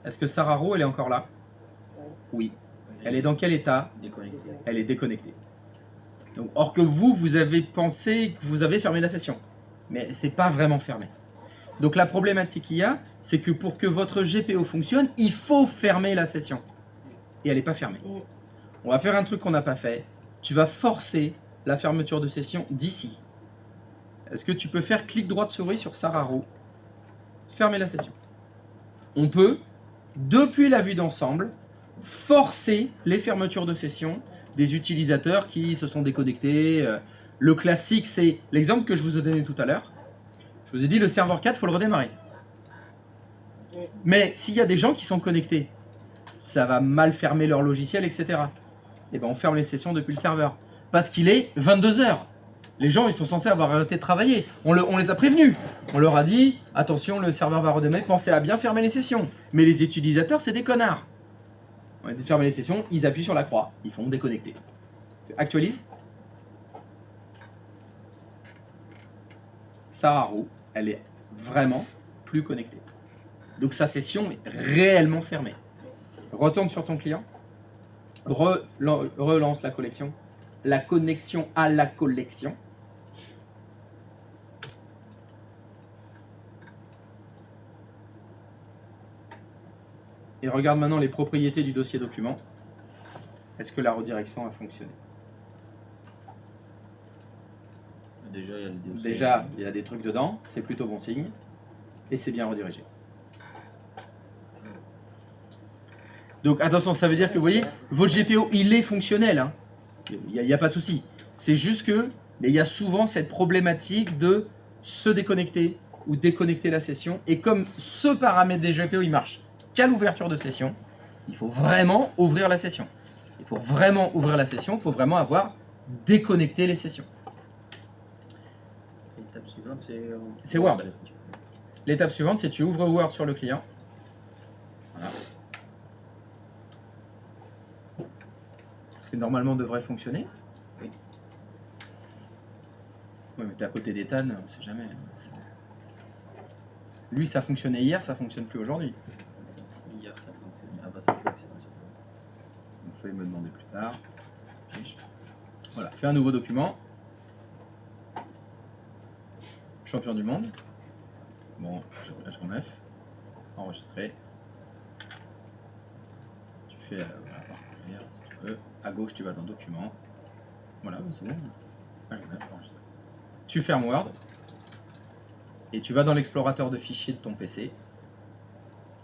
Est-ce que Sarah Roux, elle est encore là? Oui. Elle est dans quel état? Déconnecté. Elle est déconnectée. Donc, or que vous avez pensé que vous avez fermé la session. Mais c'est pas vraiment fermé. Donc la problématique qu'il y a, c'est que pour que votre GPO fonctionne, il faut fermer la session. Et elle n'est pas fermée. On va faire un truc qu'on n'a pas fait. Tu vas forcer la fermeture de session d'ici. Est-ce que tu peux faire clic droit de souris sur Sarah Roux? Fermer la session. On peut, depuis la vue d'ensemble, forcer les fermetures de session des utilisateurs qui se sont déconnectés. Le classique, c'est l'exemple que je vous ai donné tout à l'heure. Je vous ai dit, le serveur 4, il faut le redémarrer. Mais s'il y a des gens qui sont connectés, ça va mal fermer leur logiciel, etc. Et ben on ferme les sessions depuis le serveur. Parce qu'il est 22 h. Les gens, ils sont censés avoir arrêté de travailler. On les a prévenus. On leur a dit, attention, le serveur va redémarrer, pensez à bien fermer les sessions. Mais les utilisateurs, c'est des connards. On a dit de fermer les sessions, ils appuient sur la croix. Ils font déconnecter. Actualise. Sarah Roux, elle est vraiment plus connectée. Donc sa session est réellement fermée. Retourne sur ton client. Relance la collection. La connexion à la collection. Et regarde maintenant les propriétés du dossier document. Est-ce que la redirection a fonctionné? Déjà, il y a des dossiers. Déjà, il y a des trucs dedans, c'est plutôt bon signe. Et c'est bien redirigé. Donc attention, ça veut dire que vous voyez, votre GPO, il est fonctionnel. Hein. Il n'y a pas de souci. C'est juste que mais il y a souvent cette problématique de se déconnecter ou déconnecter la session. Et comme ce paramètre des GPO, il marche qu'à l'ouverture de session, il faut vraiment ouvrir la session. Et pour vraiment ouvrir la session, il faut vraiment avoir déconnecté les sessions. L'étape suivante, C'est Word. L'étape suivante, c'est tu ouvres Word sur le client. Voilà. Ce qui normalement devrait fonctionner. Oui. Oui, mais t'es à côté d'Ethan, on sait jamais. Lui, ça fonctionnait hier, ça fonctionne plus aujourd'hui. Hier, ça fonctionne. Ah bah, ça fonctionne. Donc, il faut me demander plus tard. Voilà, fais un nouveau document. Champion du monde. Bon, H9. Enregistrer. Tu fais voilà, parcourir, si tu veux. À gauche, tu vas dans document. Voilà, c'est bon. H9, enregistré. Tu fermes Word. Et tu vas dans l'explorateur de fichiers de ton PC.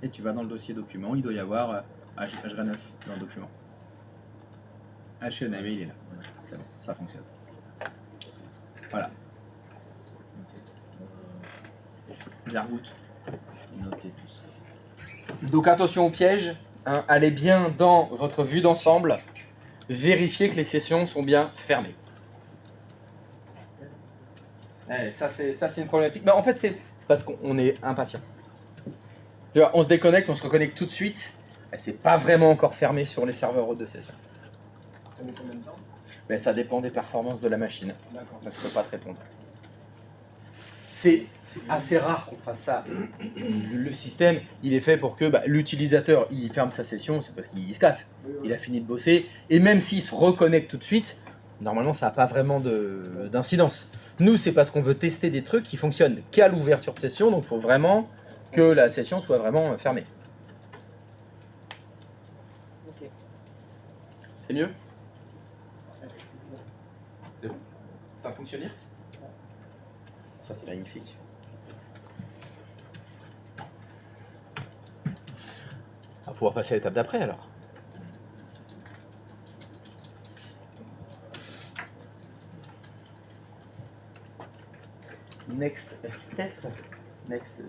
Et tu vas dans le dossier document. Il doit y avoir H9 dans le document. HNAV, il est là. C'est bon, ça fonctionne. Voilà. Zergout. Notez tout ça. Donc attention au piège. Hein, allez bien dans votre vue d'ensemble. Vérifiez que les sessions sont bien fermées. Ouais, ça c'est une problématique. Mais en fait c'est parce qu'on est impatient. Tu vois, on se déconnecte, on se reconnecte tout de suite. C'est pas vraiment encore fermé sur les serveurs haute de session. Ça met combien de temps? Mais ça dépend des performances de la machine. D'accord. Donc je peux pas te répondre. C'est assez rare qu'on fasse ça. Le système, il est fait pour que l'utilisateur, il ferme sa session, c'est parce qu'il se casse. Il a fini de bosser. Et même s'il se reconnecte tout de suite, normalement, ça n'a pas vraiment d'incidence. Nous, c'est parce qu'on veut tester des trucs qui fonctionnent qu'à l'ouverture de session, donc il faut vraiment que la session soit vraiment fermée. Ok. C'est mieux? C'est bon. Ça a fonctionné? Ça, c'est magnifique. On va pouvoir passer à l'étape d'après alors. Next step. Next step.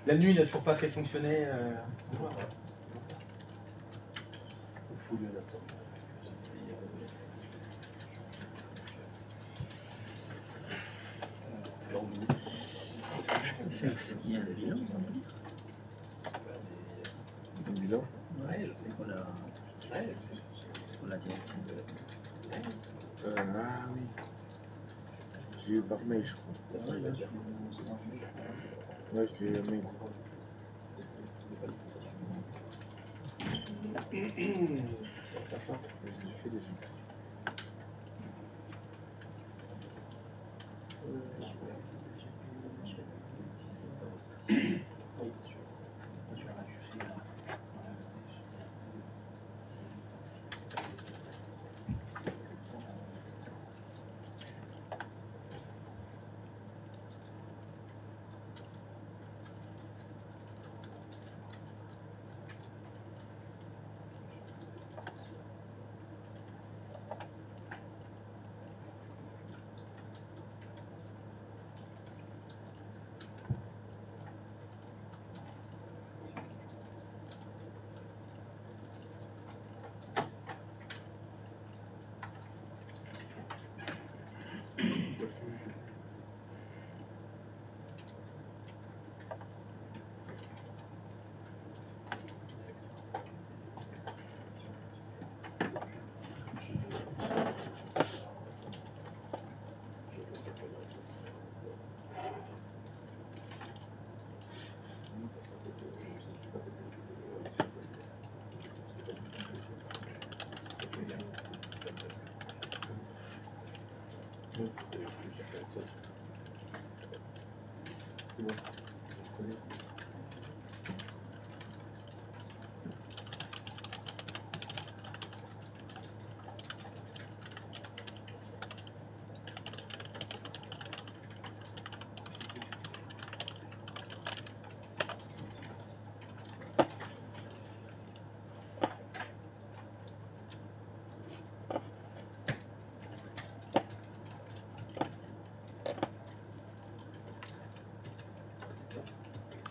La nuit n'a toujours pas fait fonctionner. Il y a un bilan, on va dire. Un bilan? Ouais, je sais qu'on a. On a direction. Ah oui. J'ai eu par mail, je crois. Ouais, je l'ai eu par mail. Je l'ai fait déjà.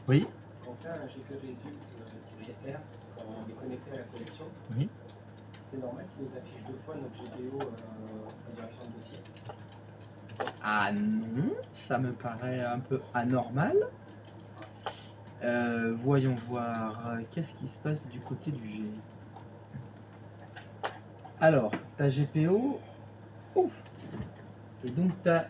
Oui. Quand on fait un GP Result R, quand on est connecté à la collection, Oui. c'est normal qu'il nous affiche deux fois notre GPO en direction de dossier. Ah non, ça me paraît un peu anormal. Voyons voir, qu'est-ce qui se passe du côté du G. Alors, ta GPO, ouf, Et donc, tu as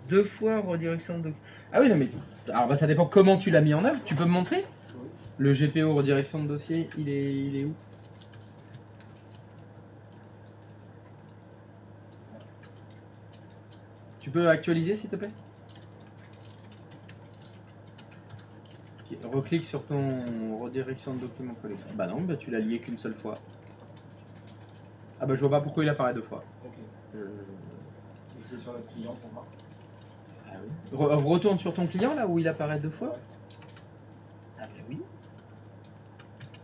2 fois redirection de document. Ah oui, non, mais. Alors, bah, ça dépend comment tu l'as mis en œuvre. Tu peux me montrer? Oui. Le GPO redirection de dossier, il est où? Tu peux actualiser, s'il te plaît? Ok, reclique sur ton redirection de document collection. Bah non, bah tu l'as lié qu'une seule fois. Ah bah je vois pas pourquoi il apparaît 2 fois. Ok. Et c'est sur notre client pour voir. Ah oui. Retourne sur ton client là où il apparaît 2 fois. Ouais. Ah bah oui.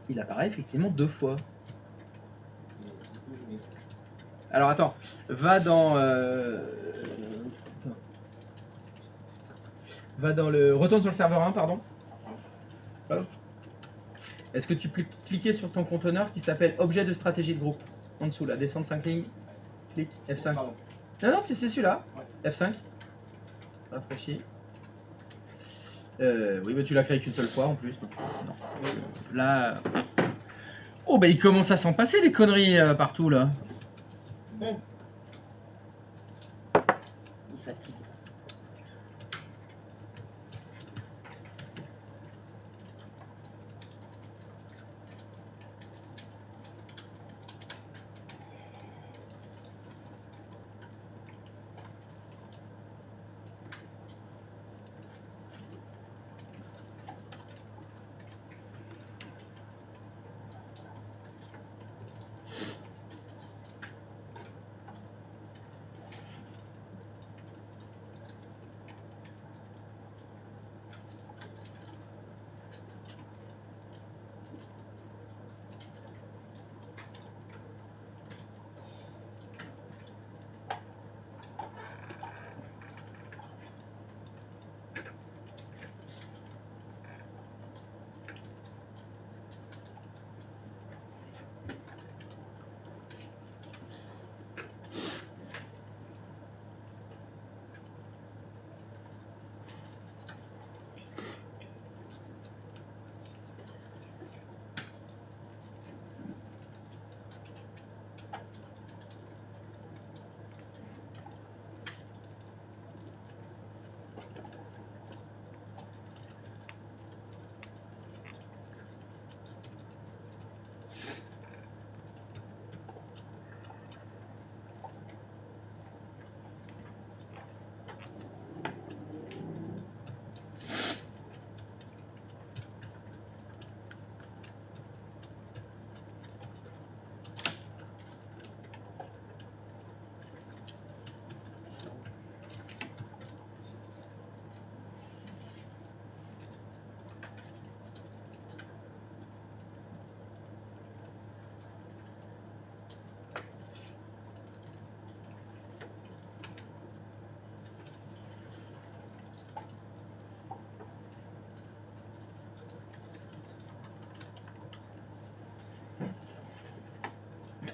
Il apparaît effectivement 2 fois. Et du coup, je mets. Alors attends, va dans... Va dans le... Retourne sur le serveur 1, pardon. Hop. Est-ce que tu peux cliquer sur ton conteneur qui s'appelle objet de stratégie de groupe? En dessous là, descendre 5 lignes. Clique, F5. Pardon. Non, non, c'est celui-là. Ouais. F5. Rafraîchis. Oui, mais tu l'as créé qu'une seule fois en plus. Donc, non. Là... Oh, bah il commence à s'en passer des conneries partout là. Il fatigue.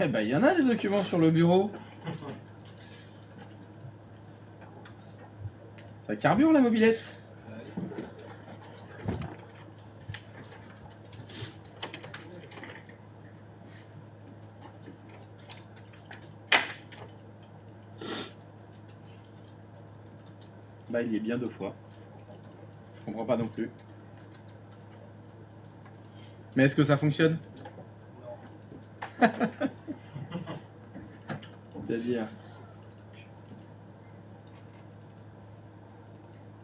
Eh ben, il y en a des documents sur le bureau. Ça carbure la mobilette. Bah, il y est bien 2 fois. Je comprends pas non plus. Mais est-ce que ça fonctionne? C'est-à-dire...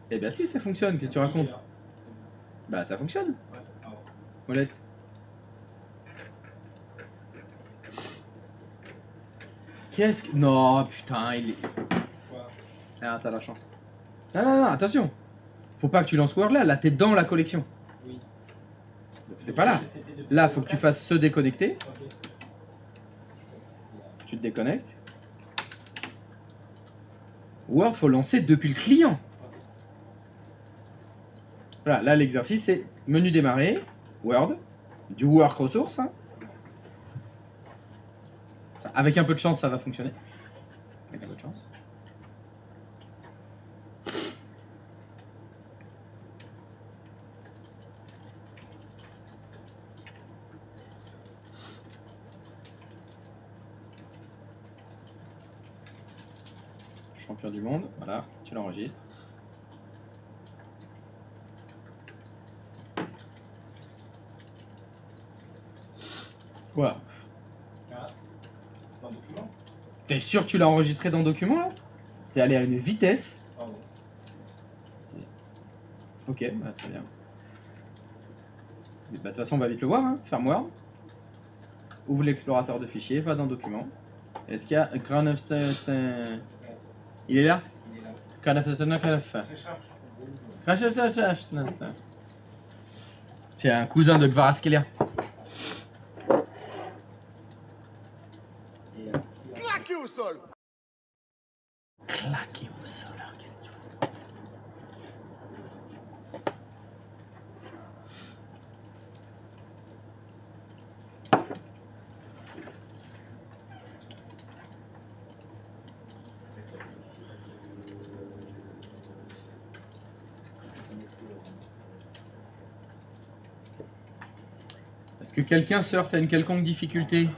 Eh bien si, ça fonctionne, qu'est-ce que tu racontes? Bah ça fonctionne. Ouais. Ah ouais. Molette. Qu'est-ce que... Non, putain, il est... Quoi? Ah, t'as la chance. Non, non, non, attention. Faut pas que tu lances Word là t'es dans la collection. Oui. C'est pas là. C'était depuis Là, le faut que tu contact. fasses se déconnecter. Ok. Tu te déconnectes. Word, faut lancer depuis le client. Voilà, là l'exercice c'est menu démarrer, Word, du Work Resource. Hein. Avec un peu de chance, ça va fonctionner. Avec un peu de chance. champion du monde. Voilà, tu l'enregistres. Quoi? Ah. Dans le document. T'es sûr que tu l'as enregistré dans le document là? T'es allé à une vitesse. Pardon. Ok, bah très bien. Bah, de toute façon, on va vite le voir, hein. Ferme Word. Ouvre l'explorateur de fichiers, va dans Documents. Est-ce qu'il y a Il est là? Il est là. C'est un cousin de Gvaraskelia. Claqué au sol. Claqué au sol, hein, qu'est-ce qu'il faut? Est-ce que quelqu'un se heurte à une quelconque difficulté?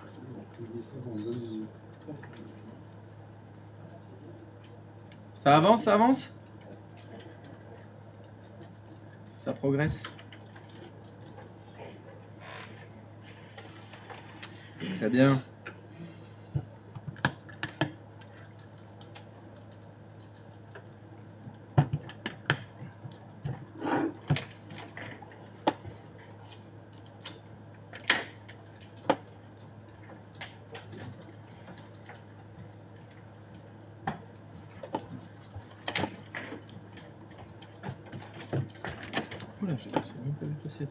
Ça avance, ça avance? Ça progresse. Très bien. Oula, j'ai même pas vu passer.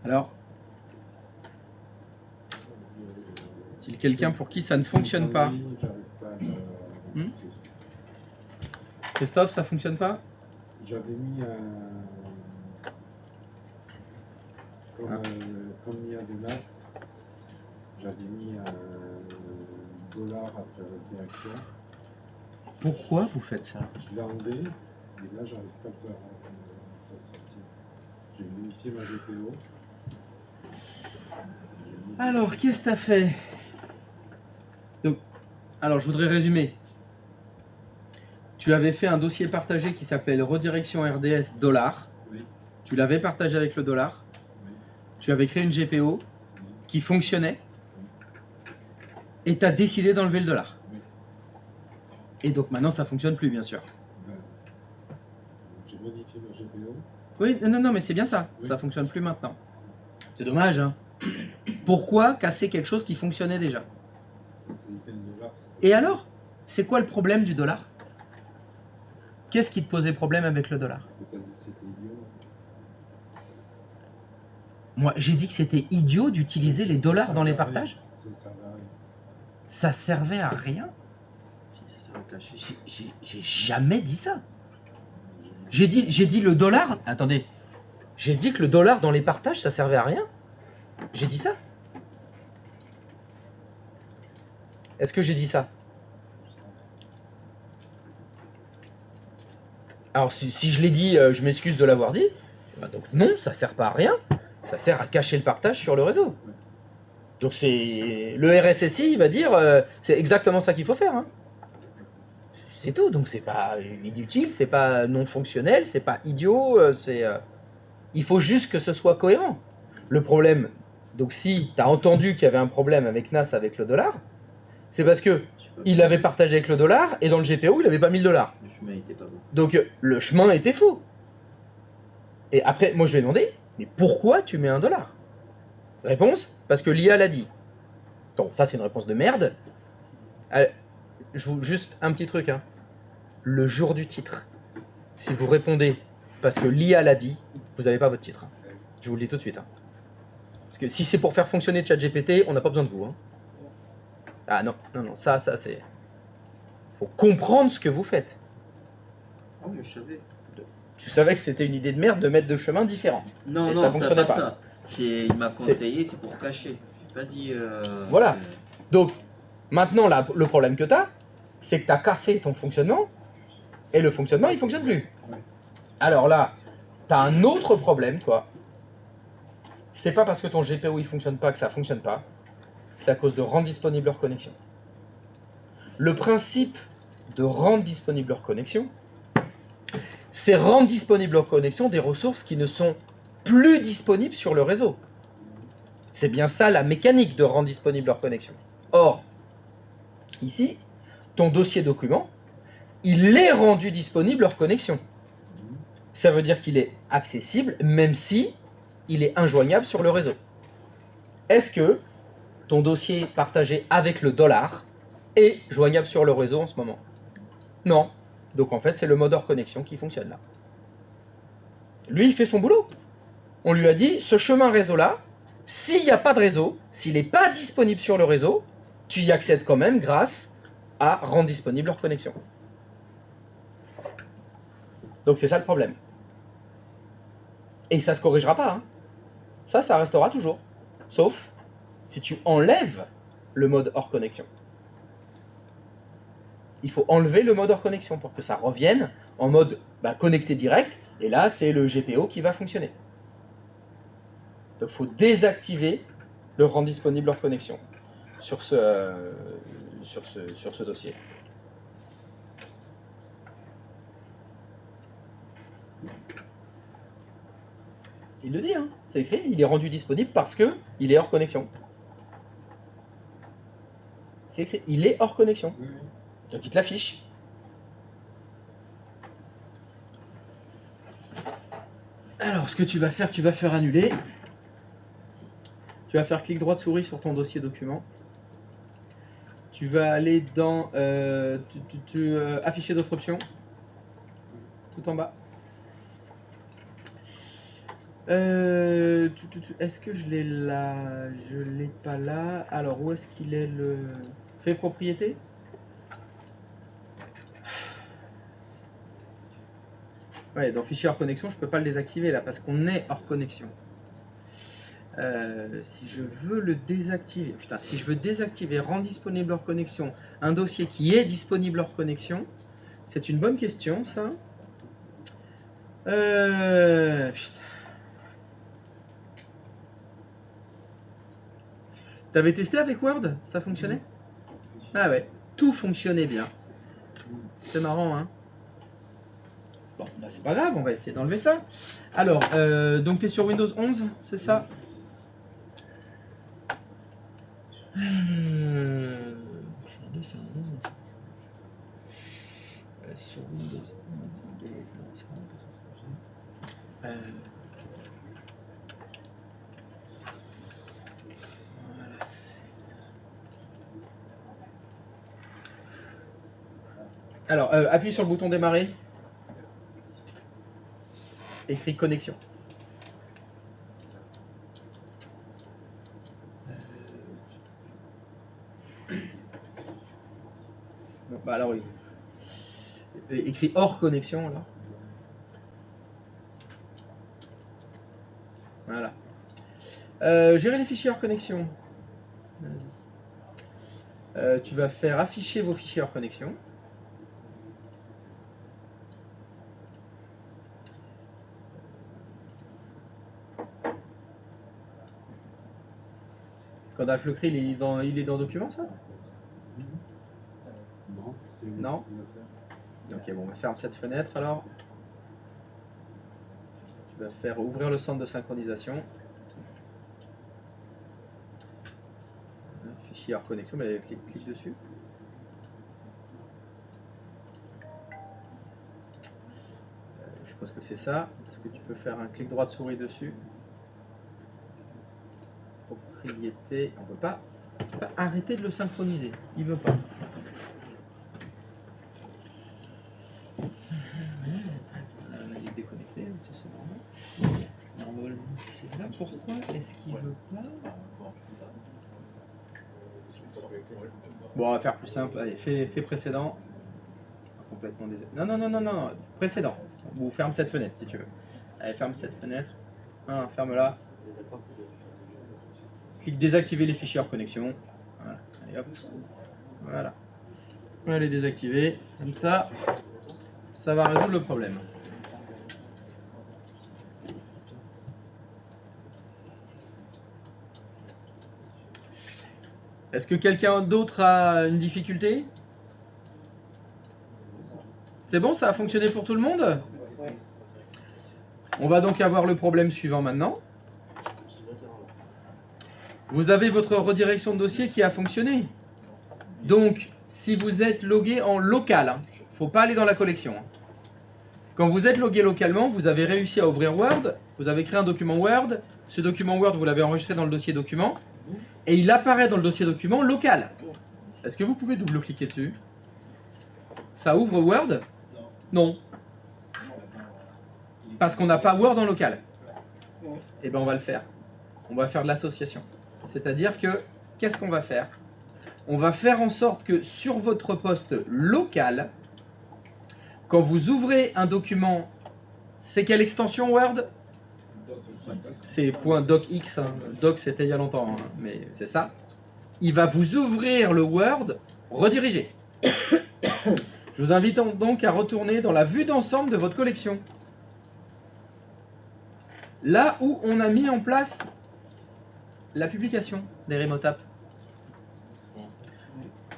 Alors, est-il quelqu'un pour qui ça ne fonctionne pas? J'arrive pas à Hmm? Christophe, ça fonctionne pas? J'avais mis un. Comme il y a de NAS, j'avais mis un dollar après la direction. Pourquoi vous faites ça? Je l'ai enlevé, et là, j'arrive pas à le faire sortir. J'ai modifié ma GPO. Alors, qu'est-ce que t'as fait? Donc, alors, je voudrais résumer. Tu avais fait un dossier partagé qui s'appelle redirection RDS $. Oui. Tu l'avais partagé avec le dollar. Oui. Tu avais créé une GPO qui fonctionnait. Et tu as décidé d'enlever le dollar. Oui. Et donc maintenant, ça fonctionne plus, bien sûr. Ben, j'ai modifié ma GPO. Oui, non, mais c'est bien ça. Oui. Ça fonctionne plus maintenant. C'est dommage, hein. Pourquoi casser quelque chose qui fonctionnait déjà? C'était le dollar. Et alors? C'est quoi le problème du dollar? Qu'est-ce qui te posait problème avec le dollar? C'était idiot. Moi, j'ai dit que c'était idiot d'utiliser les dollars dans les partages. Ça servait à rien. Ça servait à rien. J'ai jamais dit ça. J'ai dit le dollar. Attendez. J'ai dit que le dollar dans les partages, ça servait à rien. J'ai dit ça. Est-ce que j'ai dit ça? Alors, si je l'ai dit, je m'excuse de l'avoir dit. Bah, donc non, ça sert pas à rien. Ça sert à cacher le partage sur le réseau. Donc c'est le RSSI, il va dire, c'est exactement ça qu'il faut faire. Hein. C'est tout. Donc c'est pas inutile, c'est pas non fonctionnel, c'est pas idiot. Il faut juste que ce soit cohérent. Le problème, donc si tu as entendu qu'il y avait un problème avec NAS avec le dollar, c'est parce que il l'avait partagé avec le dollar et dans le GPO il avait pas mis le dollar. Le chemin était pas bon. Donc le chemin était faux. Et après, moi je lui ai demandé, mais pourquoi tu mets un dollar? Réponse, parce que l'IA l'a dit. Donc ça c'est une réponse de merde. Juste un petit truc. Hein. Le jour du titre, si vous répondez parce que l'IA l'a dit, vous n'avez pas votre titre. Hein. Je vous le dis tout de suite. Hein. Parce que si c'est pour faire fonctionner ChatGPT, on n'a pas besoin de vous. Hein. Ah non, ça c'est... Faut comprendre ce que vous faites. Ah oui, je savais. Tu savais que c'était une idée de merde de mettre deux chemins différents. Non, et non, ça fonctionnait pas. Ça. Il m'a conseillé, c'est pour cacher. J'ai pas dit... Voilà. Donc, maintenant, là, le problème que tu as, c'est que tu as cassé ton fonctionnement, et le fonctionnement, il fonctionne plus. Alors là, tu as un autre problème, toi. C'est pas parce que ton GPO, il fonctionne pas que ça fonctionne pas. C'est à cause de rendre disponible leur connexion. Le principe de rendre disponible leur connexion, c'est rendre disponible leur connexion des ressources qui ne sont plus disponibles sur le réseau. C'est bien ça la mécanique de rendre disponible leur connexion. Or, ici, ton dossier document, il est rendu disponible leur connexion. Ça veut dire qu'il est accessible, même si il est injoignable sur le réseau. Est-ce que ton dossier partagé avec le dollar est joignable sur le réseau en ce moment? Non. Donc en fait, c'est le mode hors connexion qui fonctionne là. Lui, il fait son boulot. On lui a dit, ce chemin réseau-là, s'il n'y a pas de réseau, s'il n'est pas disponible sur le réseau, tu y accèdes quand même grâce à rendre disponible leur connexion. Donc c'est ça le problème. Et ça ne se corrigera pas. Hein. Ça restera toujours. Sauf si tu enlèves le mode hors connexion. Il faut enlever le mode hors connexion pour que ça revienne en mode connecté direct. Et là, c'est le GPO qui va fonctionner. Donc il faut désactiver le rendre disponible hors connexion sur ce dossier. Il le dit, hein, c'est écrit, il est rendu disponible parce que il est hors connexion. C'est écrit, il est hors connexion. Donc il te l'affiche. Alors, ce que tu vas faire annuler. Tu vas faire clic droit de souris sur ton dossier document. Tu vas aller dans afficher d'autres options. Tout en bas. Est-ce que je l'ai là? Je l'ai pas là. Alors, où est-ce qu'il est le... Fait propriété? Ouais, dans fichier hors connexion, je peux pas le désactiver là parce qu'on est hors connexion. Si je veux le désactiver, putain, si je veux désactiver, rend disponible hors connexion, un dossier qui est disponible hors connexion, c'est une bonne question ça. Putain. T'avais testé avec Word? Ça fonctionnait? Ah ouais, tout fonctionnait bien. C'est marrant, hein? Bon, bah c'est pas grave, on va essayer d'enlever ça. Alors, donc tu es sur Windows 11, c'est ça? Sur Windows 11. Alors, appuie sur le bouton démarrer. Écrit connexion. Bon, bah alors, oui. Écrit hors connexion, là. Voilà. Gérer les fichiers hors connexion. Tu vas faire afficher vos fichiers hors connexion. Gandalf le Cri, il est dans document, ça? Non. Ok, bon, on va fermer cette fenêtre alors. Tu vas faire ouvrir le centre de synchronisation. Fichier hors connexion, mais clique dessus. Je pense que c'est ça. Est-ce que tu peux faire un clic droit de souris dessus? Propriété, on peut pas. Bah, arrêtez de le synchroniser, il veut pas. Il est déconnecté, ça c'est normal. Normalement c'est là, pourquoi est-ce qu'il veut pas? Bon, on va faire plus simple, allez, fais précédent. Complètement non, précédent. Ou ferme cette fenêtre si tu veux. Allez, ferme cette fenêtre. Ferme-la. Clique désactiver les fichiers hors connexion. Voilà. Allez hop. Voilà. On va les désactiver. Comme ça, ça va résoudre le problème. Est-ce que quelqu'un d'autre a une difficulté? C'est bon, ça a fonctionné pour tout le monde? On va donc avoir le problème suivant maintenant. Vous avez votre redirection de dossier qui a fonctionné. Donc, si vous êtes logué en local, il ne faut pas aller dans la collection. Quand vous êtes logué localement, vous avez réussi à ouvrir Word, vous avez créé un document Word, ce document Word, vous l'avez enregistré dans le dossier document, et il apparaît dans le dossier document local. Est-ce que vous pouvez double-cliquer dessus? Ça ouvre Word? Non. Parce qu'on n'a pas Word en local. Eh bien, on va le faire. On va faire de l'association. C'est-à-dire que, qu'est-ce qu'on va faire? On va faire en sorte que sur votre poste local, quand vous ouvrez un document, c'est quelle extension Word? C'est .docx, hein. Doc c'était il y a longtemps, hein, mais c'est ça. Il va vous ouvrir le Word redirigé. Je vous invite donc à retourner dans la vue d'ensemble de votre collection. Là où on a mis en place la publication des Remote Apps.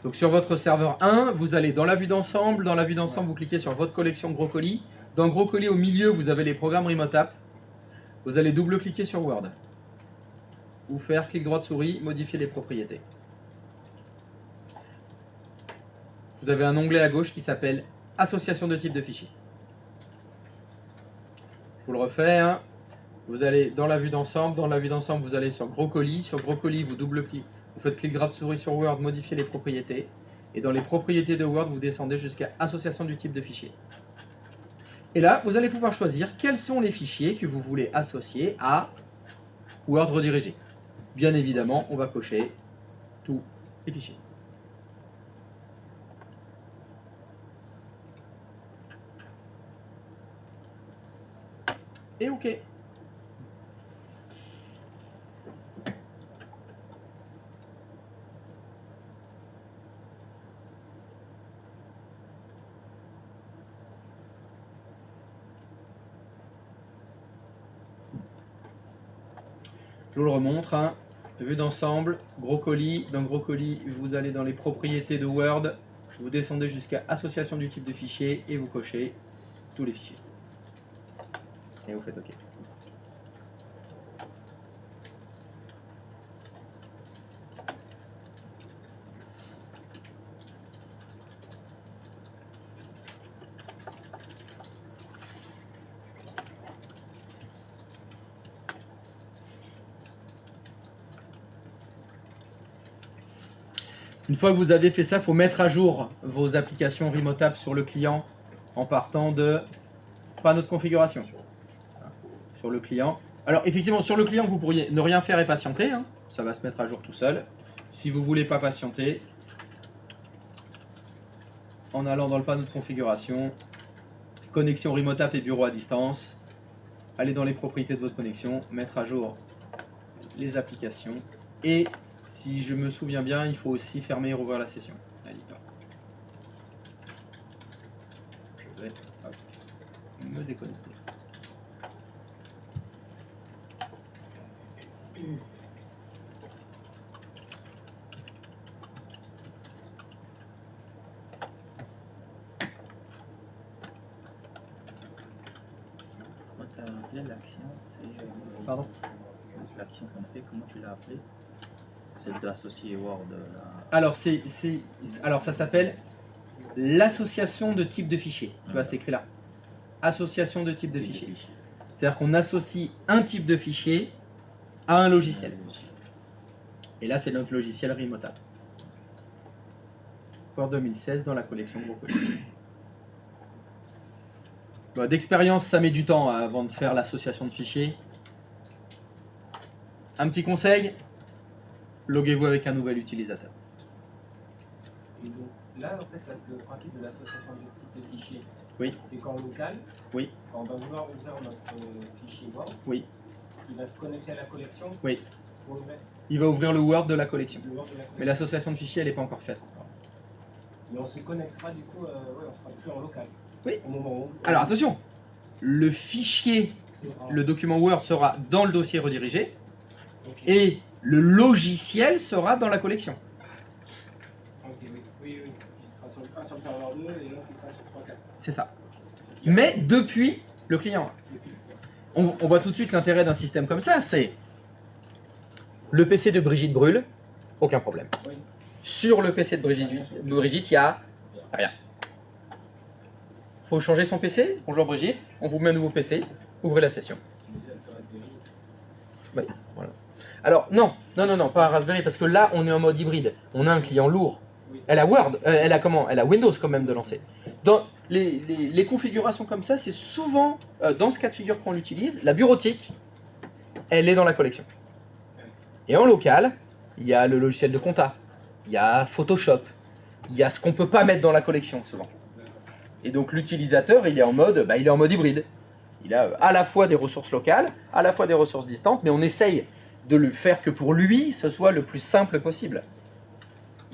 Donc sur votre serveur 1, vous allez dans la vue d'ensemble. Dans la vue d'ensemble, vous cliquez sur votre collection Gros Colis. Dans Gros Colis, au milieu, vous avez les programmes Remote Apps. Vous allez double-cliquer sur Word. Ou faire clic droit de souris, modifier les propriétés. Vous avez un onglet à gauche qui s'appelle Association de type de fichier. Je vous le refais. Hein. Vous allez dans la vue d'ensemble. Dans la vue d'ensemble, vous allez sur Gros Colis. Sur Gros Colis, vous double-cliquez. Vous faites clic droit de souris sur Word, modifier les propriétés. Et dans les propriétés de Word, vous descendez jusqu'à Association du type de fichier. Et là, vous allez pouvoir choisir quels sont les fichiers que vous voulez associer à Word redirigé. Bien évidemment, on va cocher tous les fichiers. Et OK. Je vous le remontre, hein. Vue d'ensemble, gros colis. Dans gros colis, vous allez dans les propriétés de Word, vous descendez jusqu'à association du type de fichier et vous cochez tous les fichiers. Et vous faites OK. Une fois que vous avez fait ça, il faut mettre à jour vos applications Remote App sur le client en partant de panneau de configuration. Sur le client. Alors effectivement, sur le client, vous pourriez ne rien faire et patienter. Hein. Ça va se mettre à jour tout seul. Si vous ne voulez pas patienter, en allant dans le panneau de configuration, connexion Remote App et bureau à distance, allez dans les propriétés de votre connexion, mettre à jour les applications et si je me souviens bien, il faut aussi fermer et rouvrir la session. Editor. Je vais hop, me déconnecter. Quand tu as appelé l'action, c'est... Pardon? L'action qu'on fait, comment tu l'as appelée? C'est d'associer Word là. Alors, alors ça s'appelle l'association de type de fichier. Tu vois, c'est écrit là. Association de type de fichier. C'est-à-dire qu'on associe un type de fichier à un logiciel. Et là, c'est notre logiciel Remote App. Word 2016 dans la collection Brocoli. Bon, d'expérience, ça met du temps avant de faire l'association de fichiers. Un petit conseil, loguez-vous avec un nouvel utilisateur. Et donc, là, en fait, le principe de l'association de type de fichier, oui. C'est qu'en local, oui. Quand on va vouloir ouvrir notre fichier Word, oui. Il va se connecter à la collection, oui. Pour le mettre. Il va ouvrir le Word de la collection. Le Word de la collection. Mais l'association de fichiers, elle n'est pas encore faite. Mais on se connectera du coup, ouais, on sera plus en local. Oui. Au moment où... Alors attention, le fichier, le document Word sera dans le dossier redirigé. Okay. Et le logiciel sera dans la collection. Ok, oui. Il sera sur le serveur 2 et l'autre il sera sur 3.4. C'est ça. Mais depuis le client. On voit tout de suite l'intérêt d'un système comme ça, c'est le PC de Brigitte brûle, aucun problème. Oui. Sur le PC de Brigitte, il n'y a rien. Faut changer son PC. Bonjour Brigitte, on vous met un nouveau PC, ouvrez la session. Ouais, voilà. Alors non, pas un Raspberry, parce que là on est en mode hybride. On a un client lourd. Elle a Word, elle a Windows quand même de lancer. Dans les configurations comme ça, c'est souvent, dans ce cas de figure qu'on l'utilise, la bureautique, elle est dans la collection. Et en local, il y a le logiciel de compta, il y a Photoshop, il y a ce qu'on ne peut pas mettre dans la collection souvent. Et donc l'utilisateur, il est en mode hybride. Il a à la fois des ressources locales, à la fois des ressources distantes, mais on essaye de le faire que pour lui, ce soit le plus simple possible.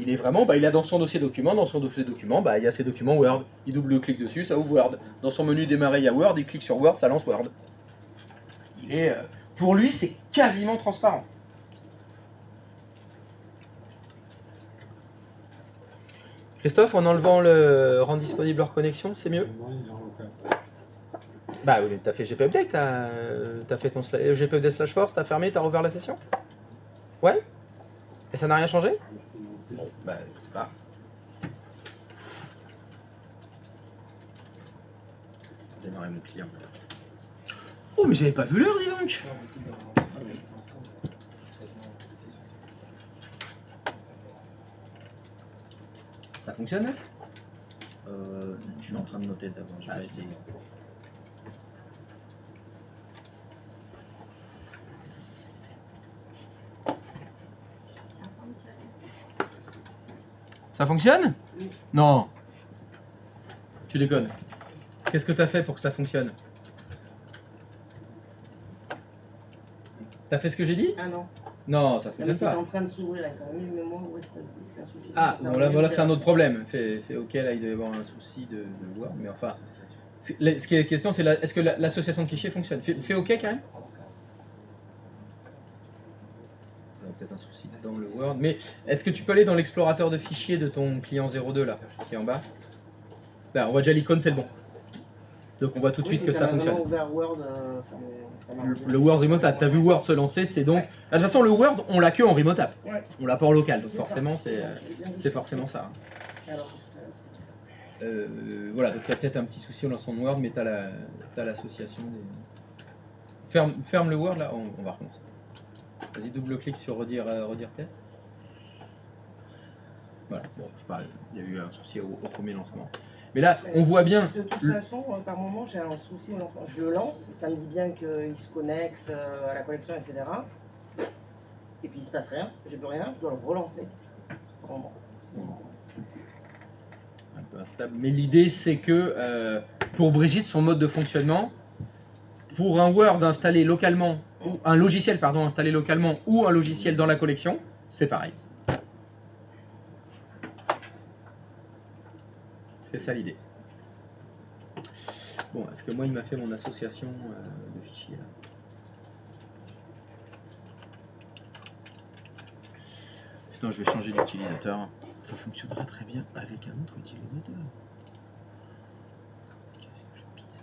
Il est vraiment, il a dans son dossier document, il y a ses documents Word. Il double-clique dessus, ça ouvre Word. Dans son menu démarrer, il y a Word, il clique sur Word, ça lance Word. Il est, pour lui, c'est quasiment transparent. Christophe, en enlevant le rendre disponible hors connexion, c'est mieux? Bah oui, t'as fait GP Update, t'as fait ton GP Update /force, t'as fermé, t'as rouvert la session? Ouais? Et ça n'a rien changé? Bon, bah, je sais pas. Démarrer mon client. Oh, mais j'avais pas vu l'heure, dis donc! Ça fonctionne, là? Je suis en train de noter d'abord, je vais essayer. Ça fonctionne? Oui. Non. Tu déconnes. Qu'est-ce que t'as fait pour que ça fonctionne? T'as fait ce que j'ai dit? Ah non. Non, ça Non, mais fonctionne c'est pas. en train de s'ouvrir là, ça a mis le mémoire ou espace disque insuffisant. Ah, bon, là c'est un autre problème. Fais OK, là il doit y avoir un souci de Word, mais enfin. Ce qui est question, c'est est-ce que l'association de fichiers fonctionne? Fais OK, Karim. Il y a peut-être un souci dans le Word, mais est-ce que tu peux aller dans l'explorateur de fichiers de ton client 02 là, qui est en bas? Là, on voit déjà l'icône, c'est le bon. Donc on voit tout de suite que ça fonctionne. Ouvert Word, ça marche. Le Word Remote App, t'as vu Word se lancer, c'est donc. De toute façon, le Word, on l'a que en Remote App. Ouais. On l'a pas en local, donc C'est forcément, ça. c'est forcément ça. Alors, tout à l'heure, c'était Voilà, donc il y a peut-être un petit souci au lancement de Word, mais t'as l'association des. Ferme le Word là, on va recommencer. Vas-y, double-clic sur redire test. Voilà, bon, je sais pas, il y a eu un souci au premier lancement. Mais là, on voit bien. De toute façon, par moment, j'ai un souci au lancement. Je le lance, ça me dit bien qu'il se connecte à la connexion, etc. Et puis il se passe rien, j'ai plus rien, je dois le relancer. Vraiment. Un peu instable. Mais l'idée, c'est que pour Brigitte, son mode de fonctionnement, pour un Word installé localement, ou un logiciel pardon, installé localement, ou un logiciel dans la collection, c'est pareil. C'est ça l'idée. Bon, est-ce que moi il m'a fait mon association de fichiers là? Sinon je vais changer d'utilisateur. Ça fonctionnera très bien avec un autre utilisateur. Qu'est-ce que je pisse?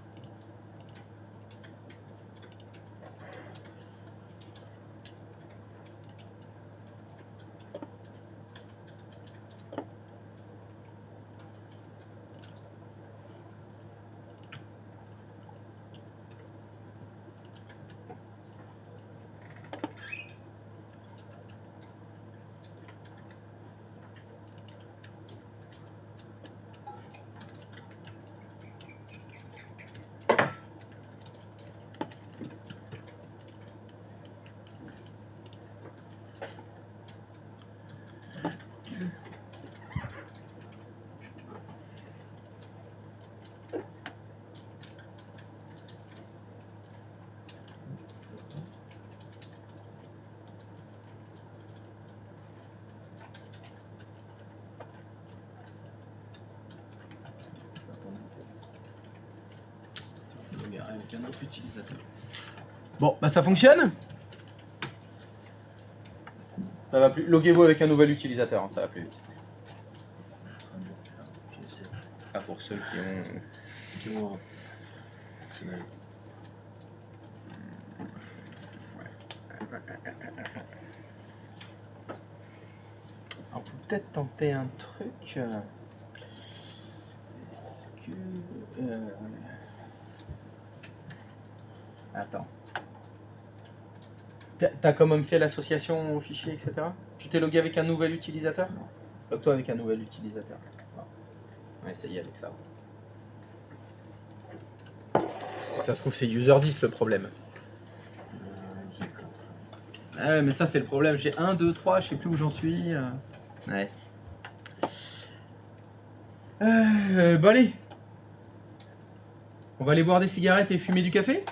Avec un autre utilisateur. Bon, bah ça fonctionne. Ça va plus. Loguez-vous avec un nouvel utilisateur, hein, ça va plus vite. Pas pour ceux qui ont on peut peut-être tenter un truc. Est-ce que attends. T'as quand même fait l'association au fichier, etc. Tu t'es logué avec un nouvel utilisateur? Non. Log-toi avec un nouvel utilisateur. On va essayer avec ça. Parce que ça se trouve c'est user 10 le problème. Ah ouais, mais ça c'est le problème. J'ai 1, 2, 3, je sais plus où j'en suis. Ouais. Bon allez. On va aller boire des cigarettes et fumer du café?